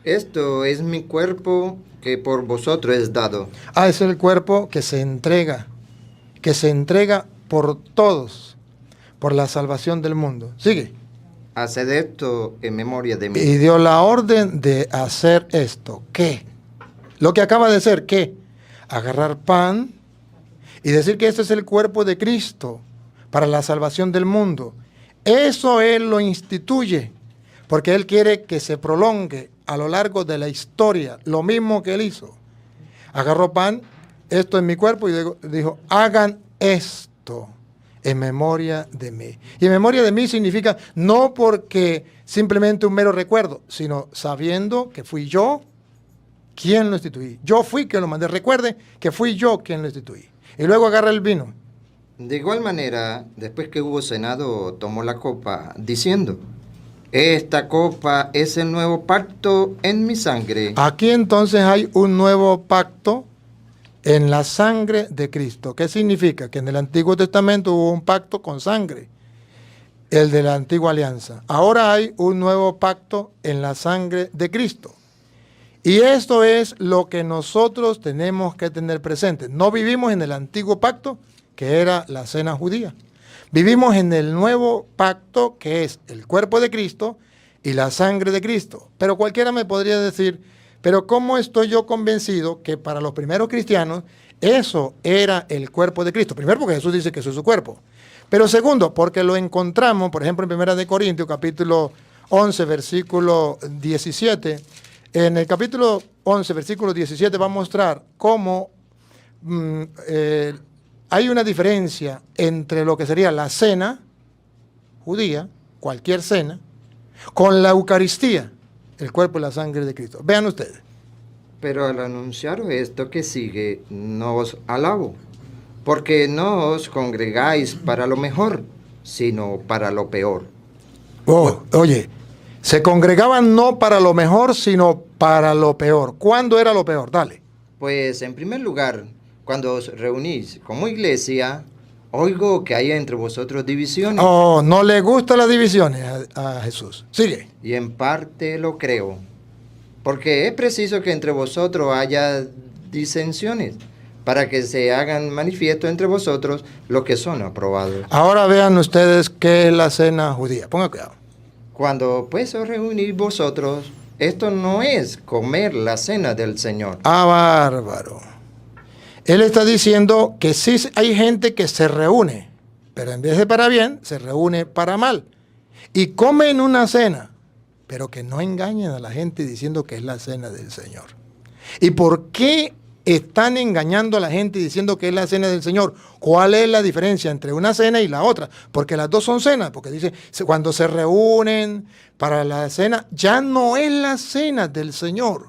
Esto es mi cuerpo que por vosotros es dado. Es el cuerpo que se entrega por todos, por la salvación del mundo. Sigue. Haced esto en memoria de mí. Y dio la orden de hacer esto. ¿Qué? Lo que acaba de ser, ¿qué? Agarrar pan y decir que este es el cuerpo de Cristo para la salvación del mundo. Eso Él lo instituye, porque Él quiere que se prolongue a lo largo de la historia, lo mismo que Él hizo. Agarró pan, esto es mi cuerpo, y dijo, hagan esto en memoria de mí. Y en memoria de mí significa no porque simplemente un mero recuerdo, sino sabiendo que fui yo quien lo instituí. Yo fui quien lo mandé. Recuerde que fui yo quien lo instituí. Y luego agarra el vino. De igual manera, después que hubo cenado, tomó la copa, diciendo, Esta copa es el nuevo pacto en mi sangre. Aquí entonces hay un nuevo pacto en la sangre de Cristo. ¿Qué significa? Que en el Antiguo Testamento hubo un pacto con sangre, el de la antigua alianza. Ahora hay un nuevo pacto en la sangre de Cristo. Y esto es lo que nosotros tenemos que tener presente. No vivimos en el antiguo pacto, que era la cena judía. Vivimos en el nuevo pacto, que es el cuerpo de Cristo y la sangre de Cristo. Pero cualquiera me podría decir, pero ¿cómo estoy yo convencido que para los primeros cristianos eso era el cuerpo de Cristo? Primero, porque Jesús dice que eso es su cuerpo. Pero segundo, porque lo encontramos, por ejemplo, en 1 de Corintios, capítulo 11, versículo 17. En el capítulo 11, versículo 17 va a mostrar cómo hay una diferencia entre lo que sería la cena judía, cualquier cena, con la Eucaristía, el cuerpo y la sangre de Cristo. Vean ustedes. Pero al anunciaros esto que sigue, no os alabo, porque no os congregáis para lo mejor, sino para lo peor. Oye, se congregaban no para lo mejor, sino para lo peor. ¿Cuándo era lo peor? Dale. Pues en primer lugar, cuando os reunís como iglesia, oigo que hay entre vosotros divisiones. Oh, no le gustan las divisiones a Jesús. Sigue. Y en parte lo creo, porque es preciso que entre vosotros haya disensiones, para que se hagan manifiesto entre vosotros lo que son aprobados. Ahora vean ustedes qué es la cena judía. Pongan cuidado. Cuando pues os reunís vosotros, esto no es comer la cena del Señor. Ah, bárbaro. Él está diciendo que sí hay gente que se reúne, pero en vez de para bien, se reúne para mal. Y comen una cena, pero que no engañen a la gente diciendo que es la cena del Señor. ¿Y por qué están engañando a la gente diciendo que es la cena del Señor? ¿Cuál es la diferencia entre una cena y la otra? Porque las dos son cenas, porque dice, cuando se reúnen para la cena, ya no es la cena del Señor.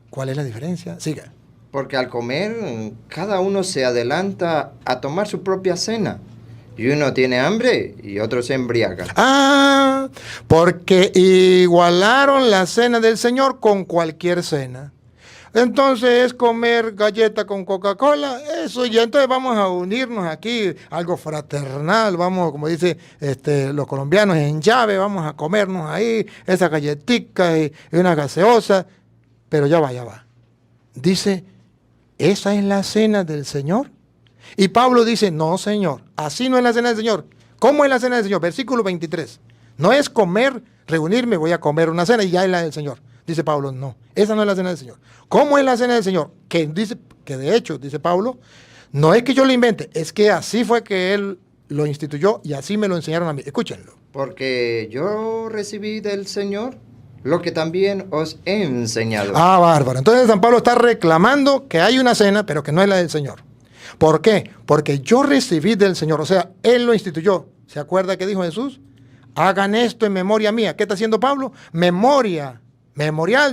¿Cuál es la diferencia? Siga. Porque al comer, cada uno se adelanta a tomar su propia cena. Y uno tiene hambre y otro se embriaga. Ah, porque igualaron la cena del Señor con cualquier cena. Entonces es comer galleta con Coca-Cola, eso ya, entonces vamos a unirnos aquí, algo fraternal, vamos, como dice los colombianos, en llave, vamos a comernos ahí esa galletica y una gaseosa, pero ya va. Dice, ¿esa es la cena del Señor? Y Pablo dice, no, Señor, así no es la cena del Señor. ¿Cómo es la cena del Señor? Versículo 23. No es comer, reunirme, voy a comer una cena y ya es la del Señor. Dice Pablo, no, esa no es la cena del Señor. ¿Cómo es la cena del Señor? Que de hecho, dice Pablo, no es que yo lo invente, es que así fue que él lo instituyó y así me lo enseñaron a mí. Escúchenlo. Porque yo recibí del Señor lo que también os he enseñado. Ah, bárbaro. Entonces San Pablo está reclamando que hay una cena, pero que no es la del Señor. ¿Por qué? Porque yo recibí del Señor, o sea, Él lo instituyó. ¿Se acuerda que dijo Jesús? Hagan esto en memoria mía. ¿Qué está haciendo Pablo? Memorial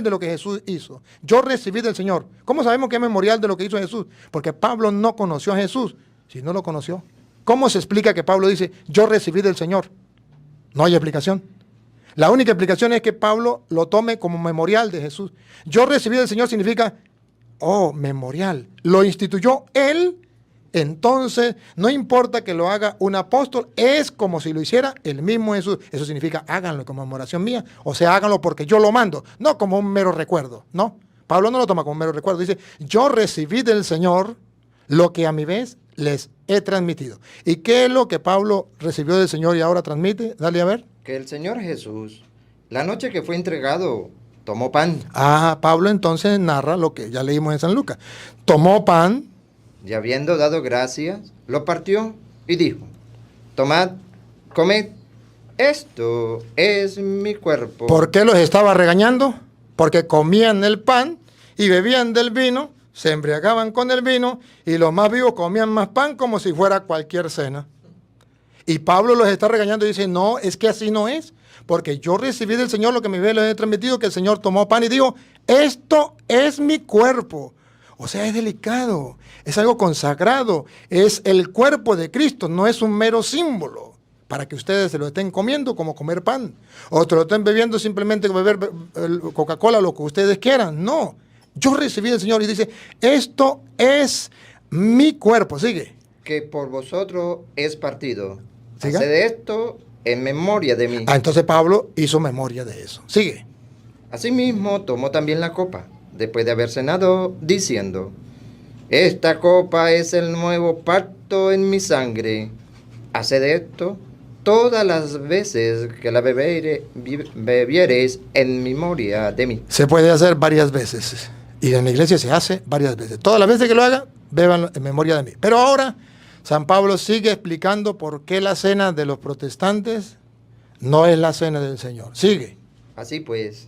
de lo que Jesús hizo. Yo recibí del Señor. ¿Cómo sabemos que es memorial de lo que hizo Jesús? Porque Pablo no conoció a Jesús. Si no lo conoció, ¿cómo se explica que Pablo dice, yo recibí del Señor? No hay explicación. La única explicación es que Pablo lo tome como memorial de Jesús. Yo recibí del Señor significa, memorial. Lo instituyó Él. Entonces, no importa que lo haga un apóstol, es como si lo hiciera el mismo Jesús. Eso significa, háganlo como memoración mía, o sea, háganlo porque yo lo mando, no como un mero recuerdo, ¿no? Pablo no lo toma como un mero recuerdo, dice, yo recibí del Señor lo que a mi vez les he transmitido. ¿Y qué es lo que Pablo recibió del Señor y ahora transmite? Dale a ver. Que el Señor Jesús, la noche que fue entregado, tomó pan. Ah, Pablo entonces narra lo que ya leímos en San Lucas. Tomó pan. Y habiendo dado gracias, lo partió y dijo, tomad, comed, esto es mi cuerpo. ¿Por qué los estaba regañando? Porque comían el pan y bebían del vino, se embriagaban con el vino y los más vivos comían más pan como si fuera cualquier cena. Y Pablo los está regañando y dice, no, es que así no es, porque yo recibí del Señor lo que mi vez les he transmitido, que el Señor tomó pan y dijo, esto es mi cuerpo. O sea, es delicado, es algo consagrado, es el cuerpo de Cristo, no es un mero símbolo. para que ustedes se lo estén comiendo como comer pan, o te lo estén bebiendo simplemente como beber Coca-Cola, lo que ustedes quieran. No, yo recibí del Señor y dice, esto es mi cuerpo. Sigue. Que por vosotros es partido. ¿Siga? Haced esto en memoria de mí. Entonces Pablo hizo memoria de eso. Sigue. Asimismo, tomó también la copa, después de haber cenado, diciendo, esta copa es el nuevo pacto en mi sangre. Haced esto todas las veces que la bebiereis en memoria de mí. Se puede hacer varias veces. Y en la iglesia se hace varias veces. Todas las veces que lo haga, beban en memoria de mí. Pero ahora, San Pablo sigue explicando por qué la cena de los protestantes no es la cena del Señor. Sigue. Así pues,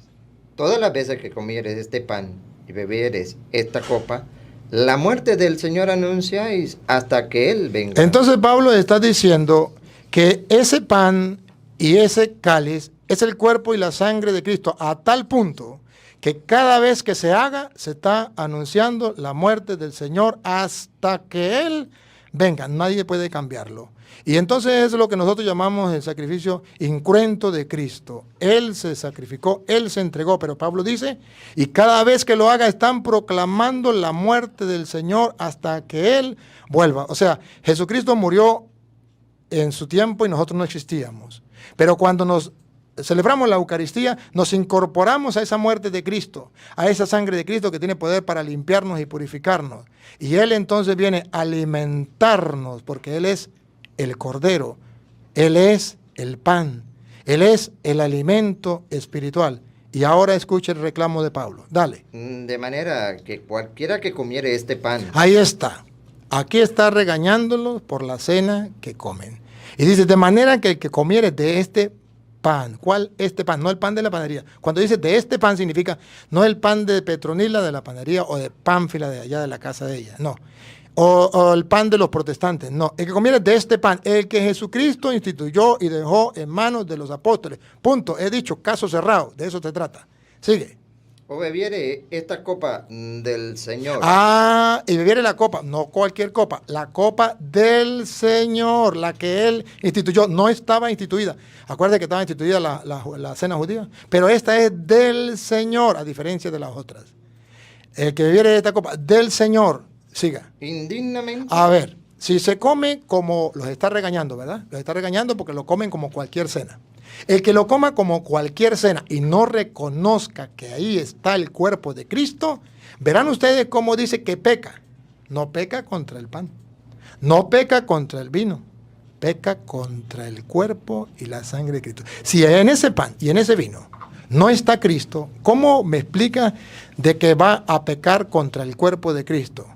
todas las veces que comieres este pan y bebieres esta copa, la muerte del Señor anunciáis hasta que Él venga. Entonces Pablo está diciendo que ese pan y ese cáliz es el cuerpo y la sangre de Cristo, a tal punto que cada vez que se haga, se está anunciando la muerte del Señor hasta que Él venga. Nadie puede cambiarlo. Y entonces es lo que nosotros llamamos el sacrificio incruento de Cristo. Él se sacrificó, Él se entregó, pero Pablo dice, y cada vez que lo haga están proclamando la muerte del Señor hasta que Él vuelva. O sea, Jesucristo murió en su tiempo y nosotros no existíamos. Pero cuando nos celebramos la Eucaristía, nos incorporamos a esa muerte de Cristo, a esa sangre de Cristo que tiene poder para limpiarnos y purificarnos. Y Él entonces viene a alimentarnos, porque Él es el Cordero, Él es el pan, Él es el alimento espiritual. Y ahora escucha el reclamo de Pablo. Dale. De manera que cualquiera que comiere este pan. Ahí está. Aquí está regañándolos por la cena que comen. Y dice, de manera que el que comiere de este pan. ¿Cuál este pan? No el pan de la panadería. Cuando dice de este pan significa no el pan de Petronila de la panadería o de Pánfila de allá de la casa de ella. No. O el pan de los protestantes. No. El que comiere de este pan, el que Jesucristo instituyó y dejó en manos de los apóstoles. Punto. He dicho, caso cerrado. De eso se trata. Sigue. O bebiere esta copa del Señor. Ah, y bebiere la copa, no cualquier copa, la copa del Señor, la que Él instituyó, no estaba instituida. Acuérdense que estaba instituida la cena judía, pero esta es del Señor, a diferencia de las otras. El que bebiere esta copa del Señor, siga. Indignamente. A ver, si se come como los está regañando, ¿verdad? Los está regañando porque lo comen como cualquier cena. El que lo coma como cualquier cena y no reconozca que ahí está el cuerpo de Cristo, verán ustedes cómo dice que peca. No peca contra el pan, no peca contra el vino, peca contra el cuerpo y la sangre de Cristo. Si en ese pan y en ese vino no está Cristo, ¿cómo me explica de que va a pecar contra el cuerpo de Cristo?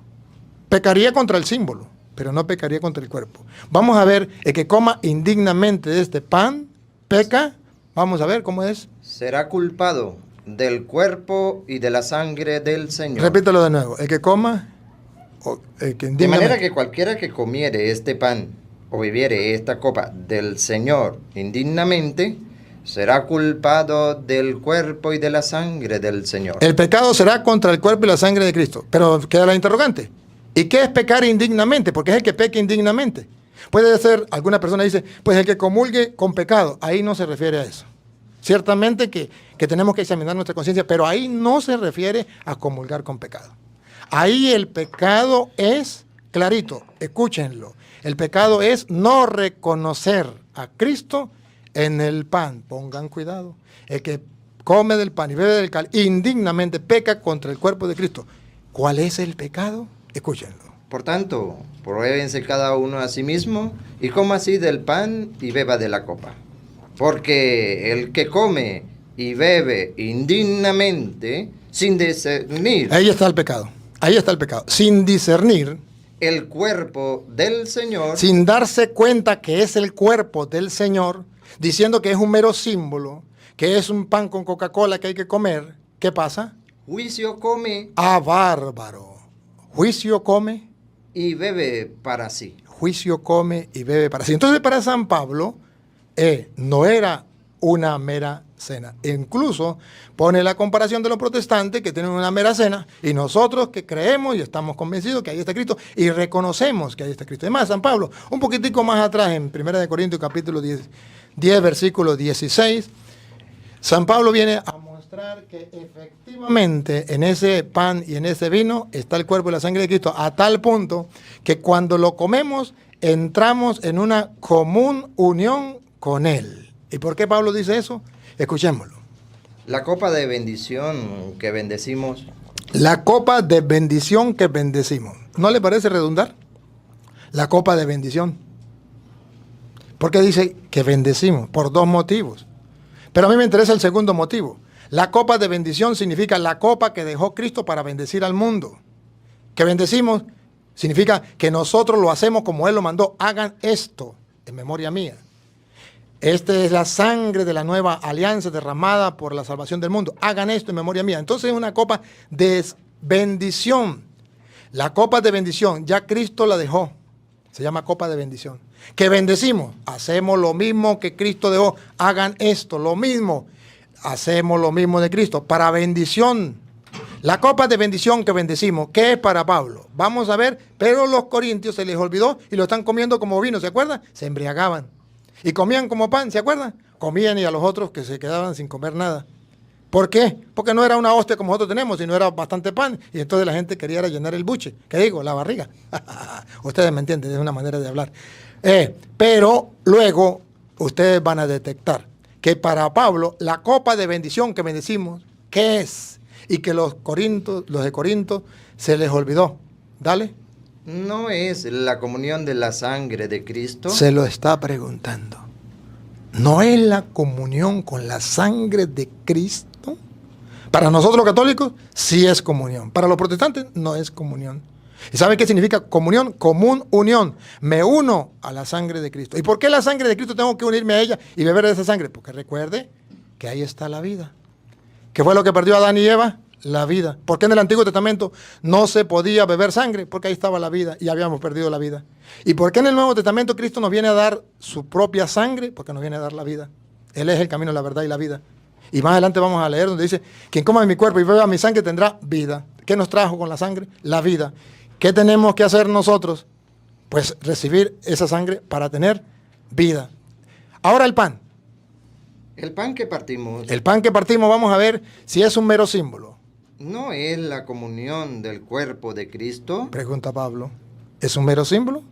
Pecaría contra el símbolo, pero no pecaría contra el cuerpo. Vamos a ver, el que coma indignamente de este pan, peca, vamos a ver cómo es. Será culpado del cuerpo y de la sangre del Señor. Repítelo de nuevo, el que coma, o el que De manera indignamente. que cualquiera que comiere este pan o bebiere esta copa del Señor indignamente, será culpado del cuerpo y de la sangre del Señor. El pecado será contra el cuerpo y la sangre de Cristo. Pero queda la interrogante. ¿Y qué es pecar indignamente? Porque es el que peca indignamente. Puede ser, alguna persona dice, pues el que comulgue con pecado. Ahí no se refiere a eso. Ciertamente que tenemos que examinar nuestra conciencia, pero ahí no se refiere a comulgar con pecado. Ahí el pecado es clarito, escúchenlo. El pecado es no reconocer a Cristo en el pan. Pongan cuidado. El que come del pan y bebe del cáliz indignamente peca contra el cuerpo de Cristo. ¿Cuál es el pecado? Escúchenlo. Por tanto, pruébense cada uno a sí mismo y coma así del pan y beba de la copa. Porque el que come y bebe indignamente, sin discernir Ahí está el pecado. Ahí está el pecado. Sin discernir, el cuerpo del Señor, sin darse cuenta que es el cuerpo del Señor, diciendo que es un mero símbolo, que es un pan con Coca-Cola que hay que comer, ¿qué pasa? juicio come ¡Ah, bárbaro! Juicio come, y bebe para sí. juicio come y bebe para sí. Entonces para San Pablo no era una mera cena. E incluso pone la comparación de los protestantes que tienen una mera cena y nosotros que creemos y estamos convencidos que ahí está Cristo y reconocemos que ahí está Cristo. Además, San Pablo, un poquitico más atrás en 1 Corintios capítulo 10 versículo 16, San Pablo viene a mostrar que efectivamente en ese pan y en ese vino está el cuerpo y la sangre de Cristo, a tal punto que cuando lo comemos entramos en una común unión con Él. ¿Y por qué Pablo dice eso? Escuchémoslo. La copa de bendición que bendecimos. La copa de bendición que bendecimos. ¿No le parece redundar? La copa de bendición. ¿Por qué dice que bendecimos? Por dos motivos. Pero a mí me interesa el segundo motivo. La copa de bendición significa la copa que dejó Cristo para bendecir al mundo. Que bendecimos significa que nosotros lo hacemos como Él lo mandó. Hagan esto en memoria mía. Esta es la sangre de la nueva alianza derramada por la salvación del mundo. Hagan esto en memoria mía. Entonces es una copa de bendición. La copa de bendición, ya Cristo la dejó. Se llama copa de bendición. Que bendecimos. Hacemos lo mismo que Cristo dejó. Hagan esto, lo mismo. Hacemos lo mismo de Cristo. Para bendición. La copa de bendición que bendecimos, ¿qué es para Pablo? Vamos a ver, pero los corintios se les olvidó y lo están comiendo como vino, ¿se acuerdan? Se embriagaban. Y comían como pan, ¿se acuerdan? Comían y a los otros que se quedaban sin comer nada. ¿Por qué? Porque no era una hostia como nosotros tenemos, sino era bastante pan. Y entonces la gente quería llenar el buche. ¿Qué digo? La barriga. Ustedes me entienden, es una manera de hablar. Pero luego ustedes van a detectar que para Pablo la copa de bendición que bendecimos, ¿qué es? Y que los de Corinto se les olvidó. Dale. ¿No es la comunión de la sangre de Cristo? Se lo está preguntando. ¿No es la comunión con la sangre de Cristo? Para nosotros los católicos sí es comunión. Para los protestantes no es comunión. ¿Y sabe qué significa comunión? Común unión. Me uno a la sangre de Cristo. ¿Y por qué la sangre de Cristo tengo que unirme a ella y beber de esa sangre? Porque recuerde que ahí está la vida. ¿Qué fue lo que perdió Adán y Eva? La vida. ¿Por qué en el Antiguo Testamento no se podía beber sangre? Porque ahí estaba la vida y habíamos perdido la vida. ¿Y por qué en el Nuevo Testamento Cristo nos viene a dar su propia sangre? Porque nos viene a dar la vida. Él es el camino, la verdad y la vida. Y más adelante vamos a leer donde dice, quien coma de mi cuerpo y beba mi sangre tendrá vida. ¿Qué nos trajo con la sangre? La vida. ¿Qué tenemos que hacer nosotros? Pues recibir esa sangre para tener vida. Ahora el pan. El pan que partimos. El pan que partimos, vamos a ver si es un mero símbolo. ¿No es la comunión del cuerpo de Cristo? Pregunta Pablo. ¿Es un mero símbolo?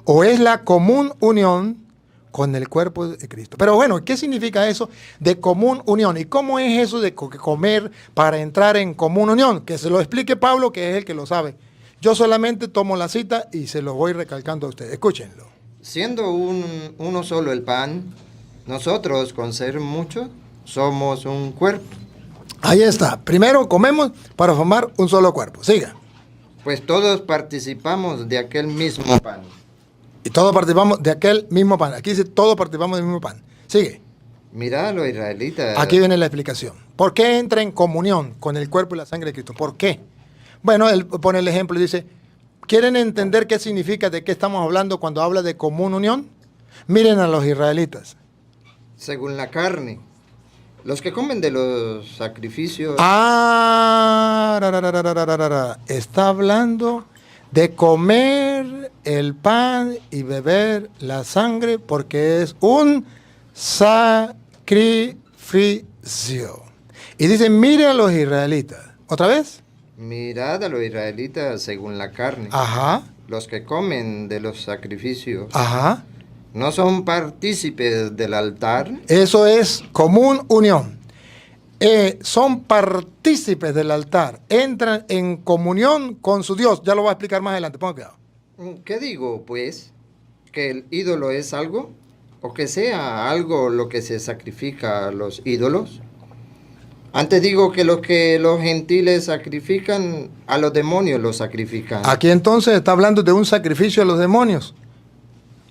¿O es la común unión con el cuerpo de Cristo? Pero bueno, ¿qué significa eso de común unión? ¿Y cómo es eso de comer para entrar en común unión? Que se lo explique Pablo, que es el que lo sabe. Yo solamente tomo la cita y se lo voy recalcando a ustedes. Escúchenlo. Siendo uno solo el pan, nosotros, con ser muchos, somos un cuerpo. Ahí está. Primero comemos para formar un solo cuerpo. Siga. Pues todos participamos de aquel mismo pan. Y todos participamos de aquel mismo pan. Aquí dice todos participamos del mismo pan. Sigue. Mirad a los israelitas. Aquí viene la explicación. ¿Por qué entra en comunión con el cuerpo y la sangre de Cristo? ¿Por qué? Bueno, él pone el ejemplo y dice, ¿quieren entender qué significa, de qué estamos hablando cuando habla de común unión? Miren a los israelitas. Según la carne. Los que comen de los sacrificios. Está hablando de comer el pan y beber la sangre porque es un sacrificio. Y dice, mire a los israelitas. ¿Otra vez? Mirad a los israelitas según la carne. Ajá. Los que comen de los sacrificios. Ajá. ¿No son partícipes del altar? Eso es común unión. Son partícipes del altar. Entran en comunión con su Dios. Ya lo voy a explicar más adelante. Ponga cuidado. ¿Qué digo, pues? ¿Que el ídolo es algo? ¿O que sea algo lo que se sacrifica a los ídolos? Antes digo que lo que los gentiles sacrifican, a los demonios los sacrifican. Aquí entonces está hablando de un sacrificio a los demonios.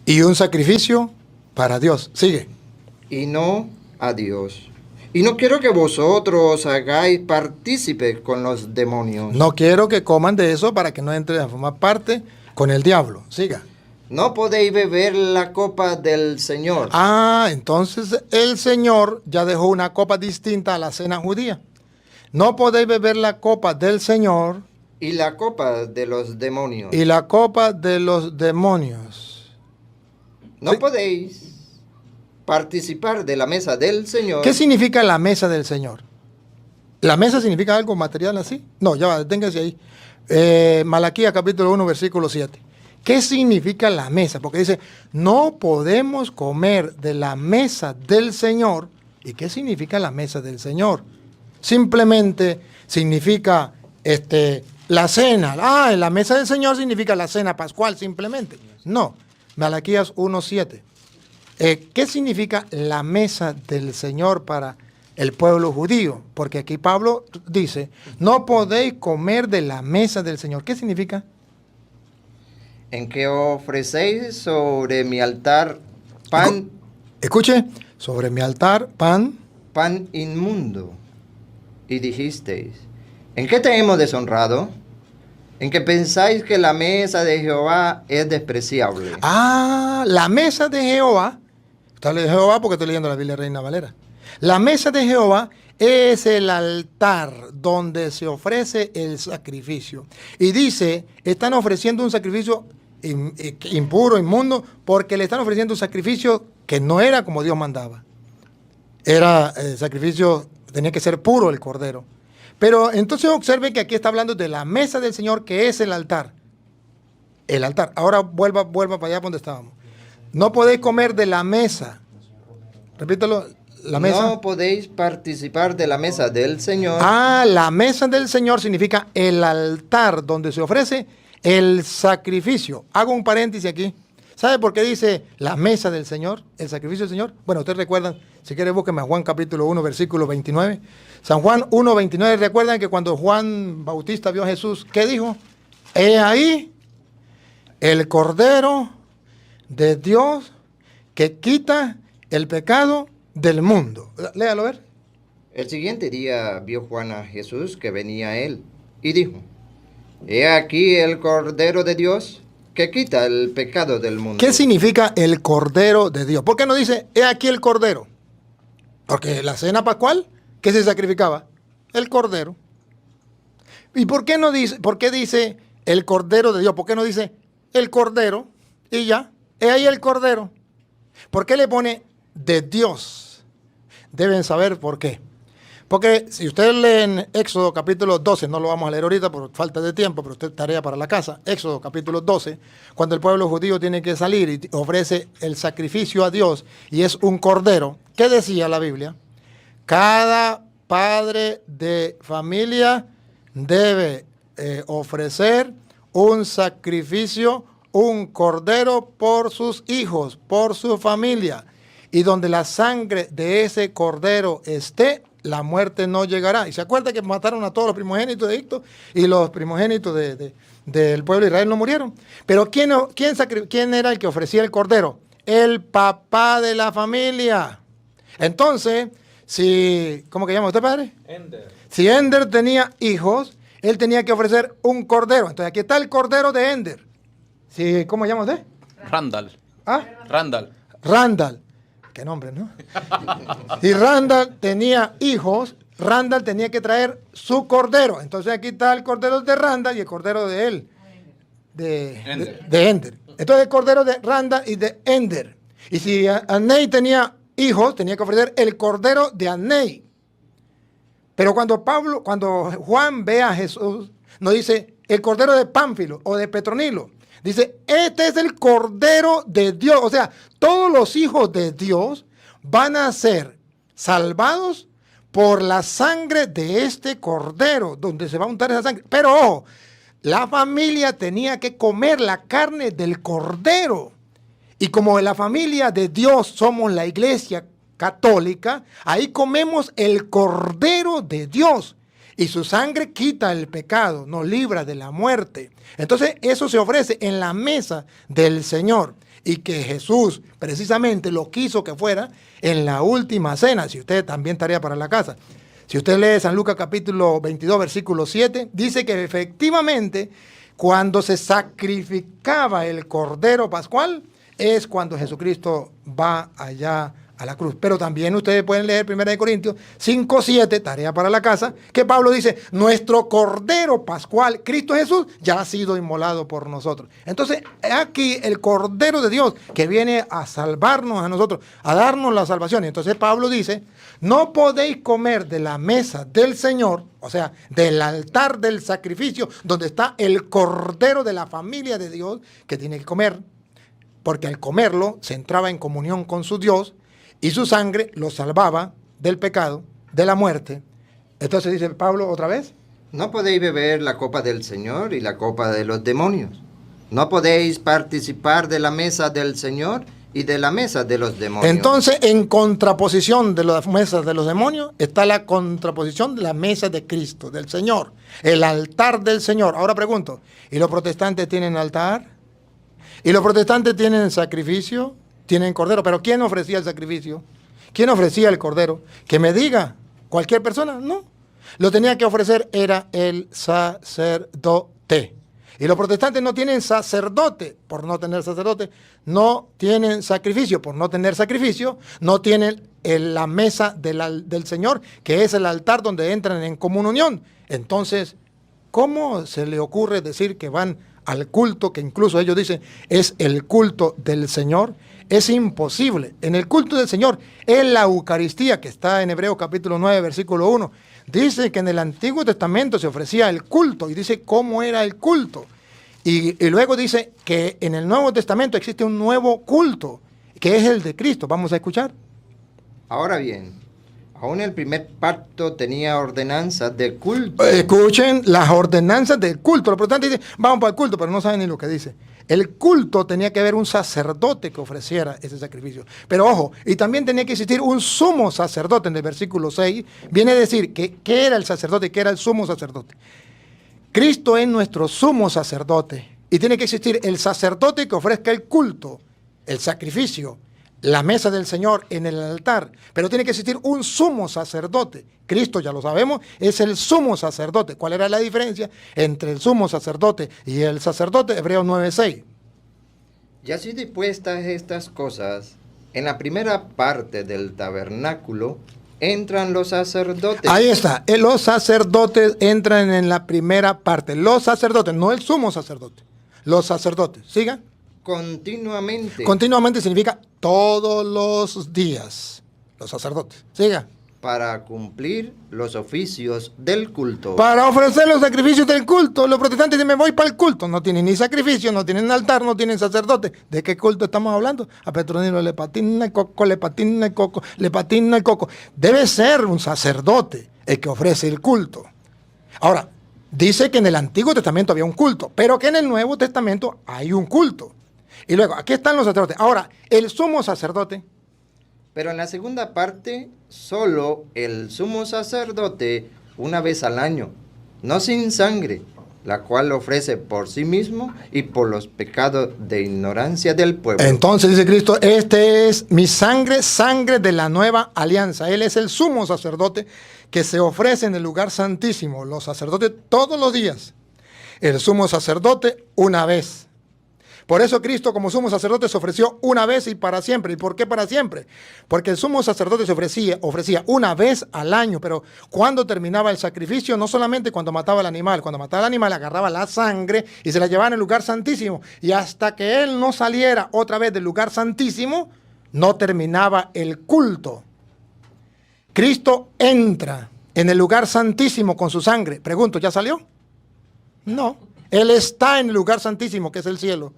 Y un sacrificio para Dios. Sigue. Y no a Dios. Y no quiero que vosotros hagáis partícipes con los demonios. No quiero que coman de eso para que no entren a formar parte con el diablo. Siga. no podéis beber la copa del Señor. Ah, entonces el Señor ya dejó una copa distinta a la cena judía. No podéis beber la copa del Señor Y la copa de los demonios. y la copa de los demonios. No podéis participar de la mesa del Señor. ¿Qué significa la mesa del Señor? ¿La mesa significa algo material así? No, ya va, deténgase ahí. Malaquías capítulo 1, versículo 7. ¿Qué significa la mesa? Porque dice, no podemos comer de la mesa del Señor. ¿Y qué significa la mesa del Señor? Simplemente significa la cena. Ah, la mesa del Señor significa la cena pascual, simplemente. No, Malaquías 1:7. ¿Qué significa la mesa del Señor para el pueblo judío? Porque aquí Pablo dice, no podéis comer de la mesa del Señor. ¿Qué significa? En que ofrecéis sobre mi altar pan, Escuche, sobre mi altar pan. pan inmundo. Y dijisteis, ¿en qué te hemos deshonrado? En que pensáis que la mesa de Jehová es despreciable. Ah, la mesa de Jehová. Está de Jehová porque estoy leyendo la Biblia Reina Valera. La mesa de Jehová es el altar donde se ofrece el sacrificio. Y dice, están ofreciendo un sacrificio impuro, inmundo, porque le están ofreciendo un sacrificio que no era como Dios mandaba. Era el sacrificio, tenía que ser puro el cordero. Pero entonces observe que aquí está hablando de la mesa del Señor, que es el altar. El altar. Ahora vuelva para allá donde estábamos. No podéis comer de la mesa. Repítalo, la mesa. No podéis participar de la mesa del Señor. Ah, la mesa del Señor significa el altar donde se ofrece el sacrificio. Hago un paréntesis aquí. ¿Sabe por qué dice la mesa del Señor, el sacrificio del Señor? Bueno, ustedes recuerdan, si quieren búsquenme a Juan capítulo 1, versículo 29. San Juan 1, 29, recuerdan que cuando Juan Bautista vio a Jesús, ¿qué dijo? He ahí el Cordero de Dios que quita el pecado del mundo. Léalo, a ver. El siguiente día vio Juan a Jesús que venía a él y dijo, he aquí el Cordero de Dios que quita el pecado del mundo. ¿Qué significa el Cordero de Dios? ¿Por qué no dice, he aquí el Cordero? Porque la cena pascual, ¿qué se sacrificaba? El Cordero. ¿Y por qué no dice, por qué dice el Cordero de Dios? ¿Por qué no dice el Cordero y ya? He ahí el Cordero. ¿Por qué le pone de Dios? Deben saber por qué. Porque si ustedes leen Éxodo capítulo 12, no lo vamos a leer ahorita por falta de tiempo, pero usted tarea para la casa. Éxodo capítulo 12, cuando el pueblo judío tiene que salir y ofrece el sacrificio a Dios y es un cordero. ¿Qué decía la Biblia? Cada padre de familia debe ofrecer un sacrificio, un cordero por sus hijos, por su familia. Y donde la sangre de ese cordero esté, la muerte no llegará. Y se acuerda que mataron a todos los primogénitos de Egipto y los primogénitos del pueblo de Israel no murieron. Pero ¿quién era el que ofrecía el cordero? El papá de la familia. Entonces, ¿cómo que llama usted, padre? Ender. Si Ender tenía hijos, él tenía que ofrecer un cordero. Entonces aquí está el cordero de Ender. Sí, ¿cómo llama usted? Randall. ¿Ah? Randall. Randall. Qué nombre, ¿no? Si Randall tenía hijos, Randall tenía que traer su cordero. Entonces aquí está el cordero de Randall y el cordero de él. De Ender. Entonces el cordero de Randall y de Ender. Y si Anei tenía hijos, tenía que ofrecer el cordero de Anei. Pero cuando Juan ve a Jesús, no dice el cordero de Pánfilo o de Petronilo. Dice, este es el Cordero de Dios. O sea, todos los hijos de Dios van a ser salvados por la sangre de este Cordero, donde se va a untar esa sangre. Pero ojo, la familia tenía que comer la carne del Cordero. Y como en la familia de Dios somos la iglesia católica, ahí comemos el Cordero de Dios. Y su sangre quita el pecado, nos libra de la muerte. Entonces eso se ofrece en la mesa del Señor. Y que Jesús precisamente lo quiso que fuera en la última cena. Si usted también tarea para la casa. Si usted lee San Lucas capítulo 22, versículo 7, dice que efectivamente cuando se sacrificaba el Cordero Pascual, es cuando Jesucristo va allá a la cruz. Pero también ustedes pueden leer 1 Corintios 5:7, tarea para la casa, que Pablo dice, nuestro Cordero Pascual, Cristo Jesús, ya ha sido inmolado por nosotros. Entonces, aquí el Cordero de Dios que viene a salvarnos a nosotros, a darnos la salvación. Y entonces Pablo dice, no podéis comer de la mesa del Señor, o sea, del altar del sacrificio, donde está el Cordero de la familia de Dios, que tiene que comer, porque al comerlo se entraba en comunión con su Dios, y su sangre lo salvaba del pecado, de la muerte. Entonces dice Pablo otra vez. No podéis beber la copa del Señor y la copa de los demonios. No podéis participar de la mesa del Señor y de la mesa de los demonios. Entonces, en contraposición de las mesas de los demonios, está la contraposición de la mesa de Cristo, del Señor. El altar del Señor. Ahora pregunto, ¿y los protestantes tienen altar? ¿Y los protestantes tienen sacrificio? Tienen cordero, pero ¿quién ofrecía el sacrificio? ¿Quién ofrecía el cordero? Que me diga, ¿cualquier persona? No. Lo tenía que ofrecer era el sacerdote. Y los protestantes no tienen sacerdote, por no tener sacerdote, no tienen sacrificio, por no tener sacrificio, no tienen la mesa del Señor, que es el altar donde entran en comunión. Entonces, ¿cómo se le ocurre decir que van al culto, que incluso ellos dicen es el culto del Señor? Es imposible. En el culto del Señor, en la Eucaristía, que está en Hebreos capítulo 9, versículo 1, dice que en el Antiguo Testamento se ofrecía el culto, y dice cómo era el culto. Y luego dice que en el Nuevo Testamento existe un nuevo culto, que es el de Cristo. Vamos a escuchar. Ahora bien, aún el primer pacto tenía ordenanzas de culto. Escuchen las ordenanzas del culto. Los protestantes dicen, vamos para el culto, pero no saben ni lo que dice. El culto tenía que haber un sacerdote que ofreciera ese sacrificio. Pero ojo, y también tenía que existir un sumo sacerdote. En el versículo 6 viene a decir que qué era el sacerdote, qué era el sumo sacerdote. Cristo es nuestro sumo sacerdote. Y tiene que existir el sacerdote que ofrezca el culto, el sacrificio, la mesa del Señor en el altar. Pero tiene que existir un sumo sacerdote. Cristo, ya lo sabemos, es el sumo sacerdote. ¿Cuál era la diferencia entre el sumo sacerdote y el sacerdote? Hebreos 9:6. Y así dispuestas estas cosas, en la primera parte del tabernáculo entran los sacerdotes. Ahí está, los sacerdotes entran en la primera parte. Los sacerdotes, no el sumo sacerdote. Los sacerdotes, sigan. Continuamente. Continuamente significa todos los días. Los sacerdotes, siga. Para cumplir los oficios del culto. Para ofrecer los sacrificios del culto. Los protestantes dicen, me voy para el culto. No tienen ni sacrificio, no tienen altar, no tienen sacerdote. ¿De qué culto estamos hablando? A Petronilo le patina el coco, le patina el coco, le patina el coco. Debe ser un sacerdote el que ofrece el culto. Ahora, dice que en el Antiguo Testamento había un culto, pero que en el Nuevo Testamento hay un culto. Y luego, aquí están los sacerdotes. Ahora, el sumo sacerdote. Pero en la segunda parte, solo el sumo sacerdote una vez al año, no sin sangre, la cual lo ofrece por sí mismo y por los pecados de ignorancia del pueblo. Entonces dice Cristo, este es mi sangre, sangre de la nueva alianza. Él es el sumo sacerdote que se ofrece en el lugar santísimo. Los sacerdotes todos los días. El sumo sacerdote una vez. Por eso Cristo como sumo sacerdote se ofreció una vez y para siempre. ¿Y por qué para siempre? Porque el sumo sacerdote se ofrecía una vez al año, pero cuando terminaba el sacrificio, no solamente cuando mataba al animal, cuando mataba al animal agarraba la sangre y se la llevaba en el lugar santísimo. Y hasta que él no saliera otra vez del lugar santísimo, no terminaba el culto. Cristo entra en el lugar santísimo con su sangre. Pregunto, ¿ya salió? No. Él está en el lugar santísimo, que es el cielo.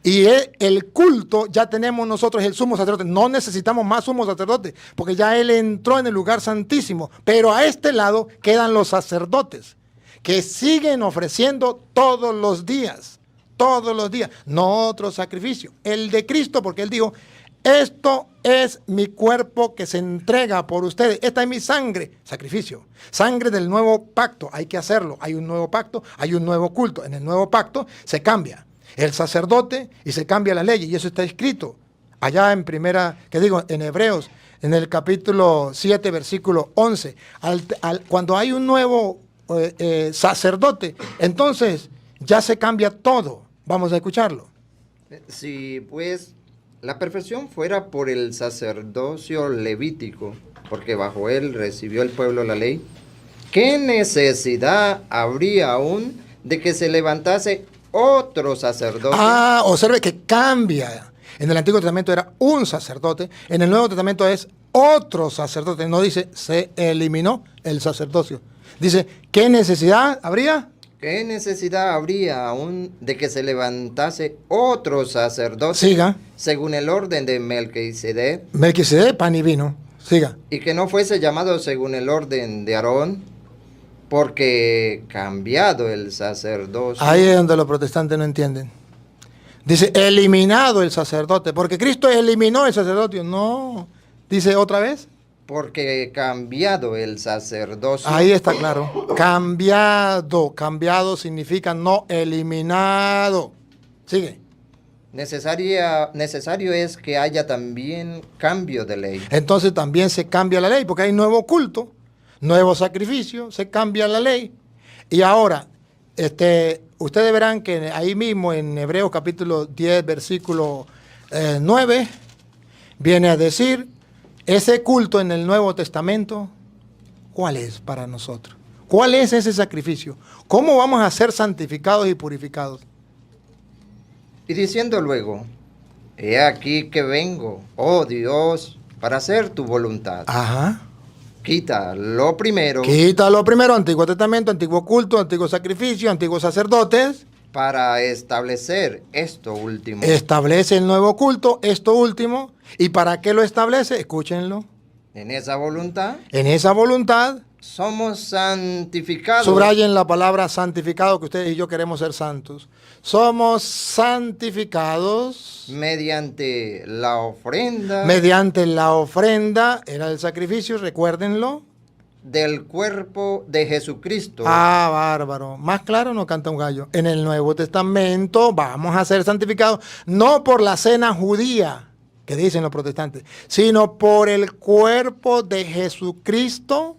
Y el culto ya tenemos nosotros el sumo sacerdote. No necesitamos más sumo sacerdote, porque ya él entró en el lugar santísimo. Pero a este lado quedan los sacerdotes, que siguen ofreciendo todos los días, no otro sacrificio. El de Cristo, porque él dijo, esto es mi cuerpo que se entrega por ustedes. Esta es mi sangre, sacrificio. Sangre del nuevo pacto, hay que hacerlo. Hay un nuevo pacto, hay un nuevo culto. En el nuevo pacto se cambia el sacerdote y se cambia la ley, y eso está escrito allá en Hebreos, en el capítulo 7, versículo 11. Cuando hay un nuevo sacerdote, entonces ya se cambia todo. Vamos a escucharlo. Si pues la perfección fuera por el sacerdocio levítico, porque bajo él recibió el pueblo la ley, ¿qué necesidad habría aún de que se levantase otro sacerdote? Observe que cambia. En el Antiguo Testamento era un sacerdote, en el Nuevo Testamento es otro sacerdote. No dice se eliminó el sacerdocio. Dice, ¿qué necesidad habría? ¿Qué necesidad habría aún de que se levantase otro sacerdote? Siga. Según el orden de Melquisedec, Melquisedec, pan y vino. Siga. y que no fuese llamado según el orden de Aarón, porque cambiado el sacerdocio. Ahí es donde los protestantes no entienden. Dice, eliminado el sacerdote, porque Cristo eliminó el sacerdocio. No. Dice otra vez. Porque cambiado el sacerdocio. Ahí está claro. Cambiado. Cambiado significa no eliminado. Sigue. Necesario es que haya también cambio de ley. Entonces también se cambia la ley, porque hay nuevo culto, nuevo sacrificio, se cambia la ley. Y ahora, ustedes verán que ahí mismo en Hebreos capítulo 10, versículo 9, viene a decir, ese culto en el Nuevo Testamento, ¿cuál es para nosotros? ¿Cuál es ese sacrificio? ¿Cómo vamos a ser santificados y purificados? Y diciendo luego, he aquí que vengo, oh Dios, para hacer tu voluntad. Ajá. Quita lo primero Quita lo primero, Antiguo Testamento, antiguo culto, antiguo sacrificio, antiguos sacerdotes. para establecer esto último. Establece el nuevo culto, esto último. ¿Y para qué lo establece? Escúchenlo. En esa voluntad En esa voluntad, somos santificados. subrayen la palabra santificado, que ustedes y yo queremos ser santos. Somos santificados mediante la ofrenda mediante la ofrenda, era el sacrificio, recuérdenlo. del cuerpo de Jesucristo. Bárbaro. Más claro no canta un gallo. En el Nuevo Testamento vamos a ser santificados, no por la cena judía, que dicen los protestantes, sino por el cuerpo de Jesucristo,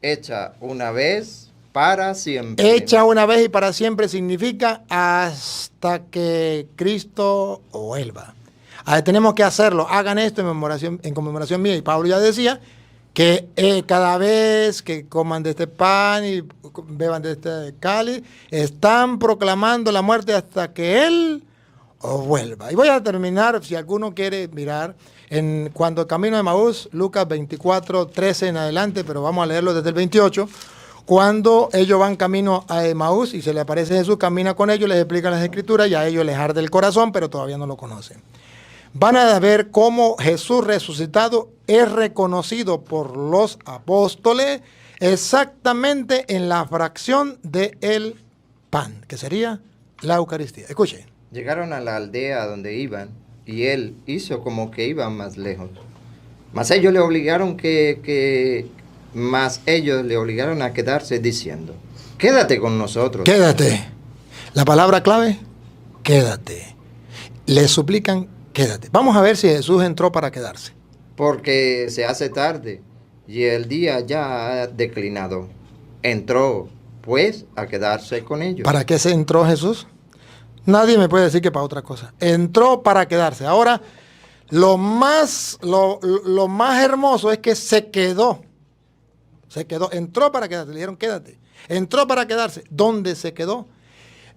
Hecha una vez para siempre. hecha una vez y para siempre significa hasta que Cristo vuelva. Tenemos que hacerlo. Hagan esto en conmemoración mía. Y Pablo ya decía que cada vez que coman de este pan y beban de este cáliz, están proclamando la muerte hasta que Él vuelva. Y voy a terminar, si alguno quiere mirar, cuando el camino de Maús, Lucas 24, 13 en adelante, pero vamos a leerlo desde el 28. Cuando ellos van camino a Emaús y se le aparece Jesús, camina con ellos, les explica las escrituras y a ellos les arde el corazón, pero todavía no lo conocen. Van a ver cómo Jesús resucitado es reconocido por los apóstoles exactamente en la fracción del pan, que sería la Eucaristía. Escuchen. Llegaron a la aldea donde iban, y él hizo como que iban más lejos. Mas ellos le obligaron a quedarse diciendo, quédate con nosotros. Quédate. La palabra clave, quédate. Le suplican, quédate. Vamos a ver si Jesús entró para quedarse. Porque se hace tarde y el día ya ha declinado. Entró, pues, a quedarse con ellos. ¿Para qué se entró Jesús? Nadie me puede decir que para otra cosa. Entró para quedarse. Ahora, lo más hermoso es que se quedó. Se quedó. Entró para quedarse. Le dijeron, quédate. Entró para quedarse. ¿Dónde se quedó?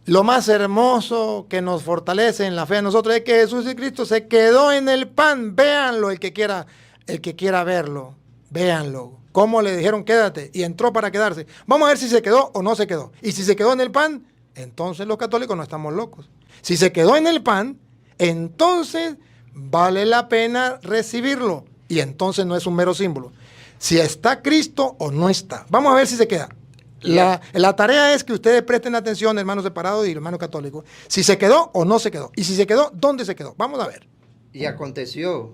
Lo más hermoso que nos fortalece en la fe de nosotros es que Jesús y Cristo se quedó en el pan. Véanlo, el que quiera verlo. Véanlo. ¿Cómo le dijeron quédate? Y entró para quedarse. Vamos a ver si se quedó o no se quedó. Y si se quedó en el pan, entonces los católicos no estamos locos. Si se quedó en el pan, entonces vale la pena recibirlo. Y entonces no es un mero símbolo. Si está Cristo o no está. Vamos a ver si se queda. La tarea es que ustedes presten atención, hermanos separados y hermanos católicos, si se quedó o no se quedó. Y si se quedó, ¿dónde se quedó? Vamos a ver. Y aconteció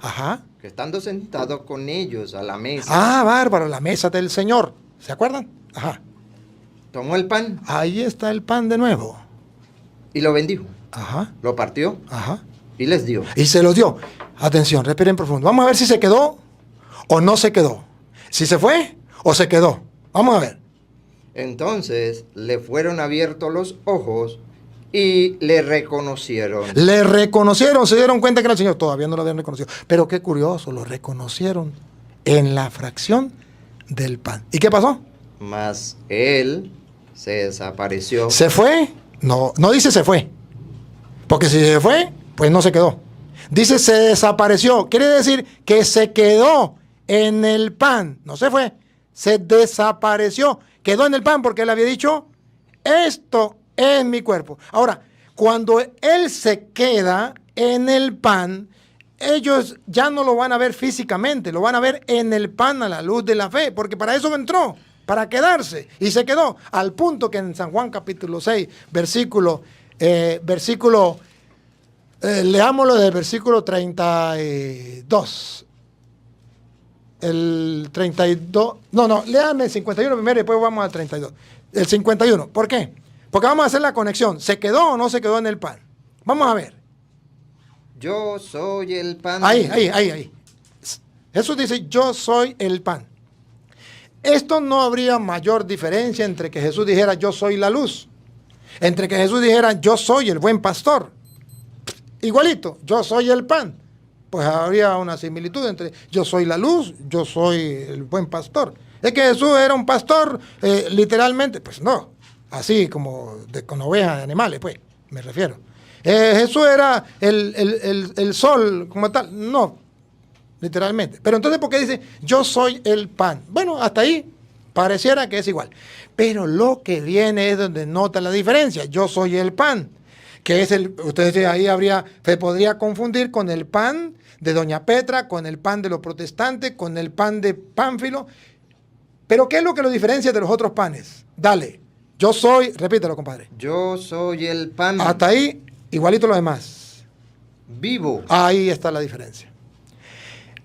que estando sentado con ellos a la mesa. Bárbaro, la mesa del Señor. ¿Se acuerdan? Tomó el pan. Ahí está el pan de nuevo. Y lo bendijo. Ajá. Lo partió. Ajá. Y les dio. Y se los dio. Atención, respiren profundo. Vamos a ver si se quedó o no se quedó. Si se fue o se quedó. Vamos a ver. Entonces le fueron abiertos los ojos y le reconocieron. Le reconocieron, se dieron cuenta que era el Señor. Todavía no lo habían reconocido. Pero qué curioso, lo reconocieron en la fracción del pan. ¿Y qué pasó? Mas él se desapareció. ¿Se fue? No, no dice se fue. Porque si se fue, pues no se quedó. Dice se desapareció. Quiere decir que se quedó en el pan. No se fue. Se desapareció. Quedó en el pan porque él había dicho, esto es mi cuerpo. Ahora, cuando él se queda en el pan, ellos ya no lo van a ver físicamente, lo van a ver en el pan a la luz de la fe, porque para eso entró, para quedarse, y se quedó, al punto que en San Juan capítulo 6, leámoslo del versículo 32. El 32, léame el 51 primero y después vamos al 32. El 51, ¿por qué? Porque vamos a hacer la conexión, ¿se quedó o no se quedó en el pan? Vamos a ver. Yo soy el pan. Ahí. Jesús dice, yo soy el pan. Esto no habría mayor diferencia entre que Jesús dijera, yo soy la luz, entre que Jesús dijera, yo soy el buen pastor. Igualito, yo soy el pan. Pues habría una similitud entre yo soy la luz, yo soy el buen pastor. Es que Jesús era un pastor, literalmente, pues no, así como con ovejas de animales, pues, me refiero. Jesús era el sol como tal, no, literalmente. Pero entonces, ¿por qué dice yo soy el pan? Bueno, hasta ahí pareciera que es igual. Pero lo que viene es donde nota la diferencia. Yo soy el pan, que es ustedes ahí se podría confundir con el pan de Doña Petra, con el pan de los protestantes, con el pan de Pánfilo. Pero ¿qué es lo que lo diferencia de los otros panes? Dale, yo soy, repítelo, compadre. Yo soy el pan. Hasta ahí, igualito los demás. Vivo. Ahí está la diferencia.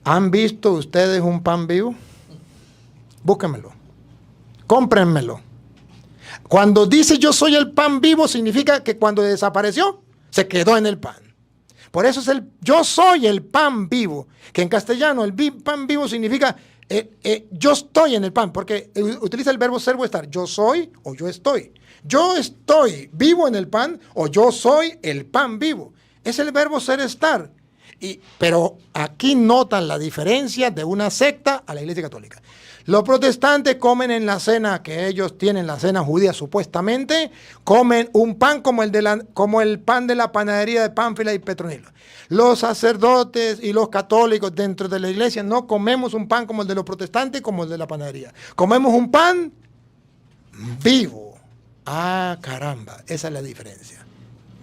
¿Han visto ustedes un pan vivo? Búsquenmelo. Cómprenmelo. Cuando dice yo soy el pan vivo, significa que cuando desapareció, se quedó en el pan. Por eso es yo soy el pan vivo, que en castellano el pan vivo significa yo estoy en el pan, porque utiliza el verbo ser o estar. Yo soy o yo estoy. Yo estoy vivo en el pan o yo soy el pan vivo. Es el verbo ser estar. Pero aquí notan la diferencia de una secta a la Iglesia Católica. Los protestantes comen en la cena que ellos tienen, la cena judía supuestamente, comen un pan como el pan de la panadería de Pánfila y Petronilo. Los sacerdotes y los católicos dentro de la iglesia no comemos un pan como el de los protestantes, como el de la panadería. Comemos un pan vivo. Ah, caramba, esa es la diferencia.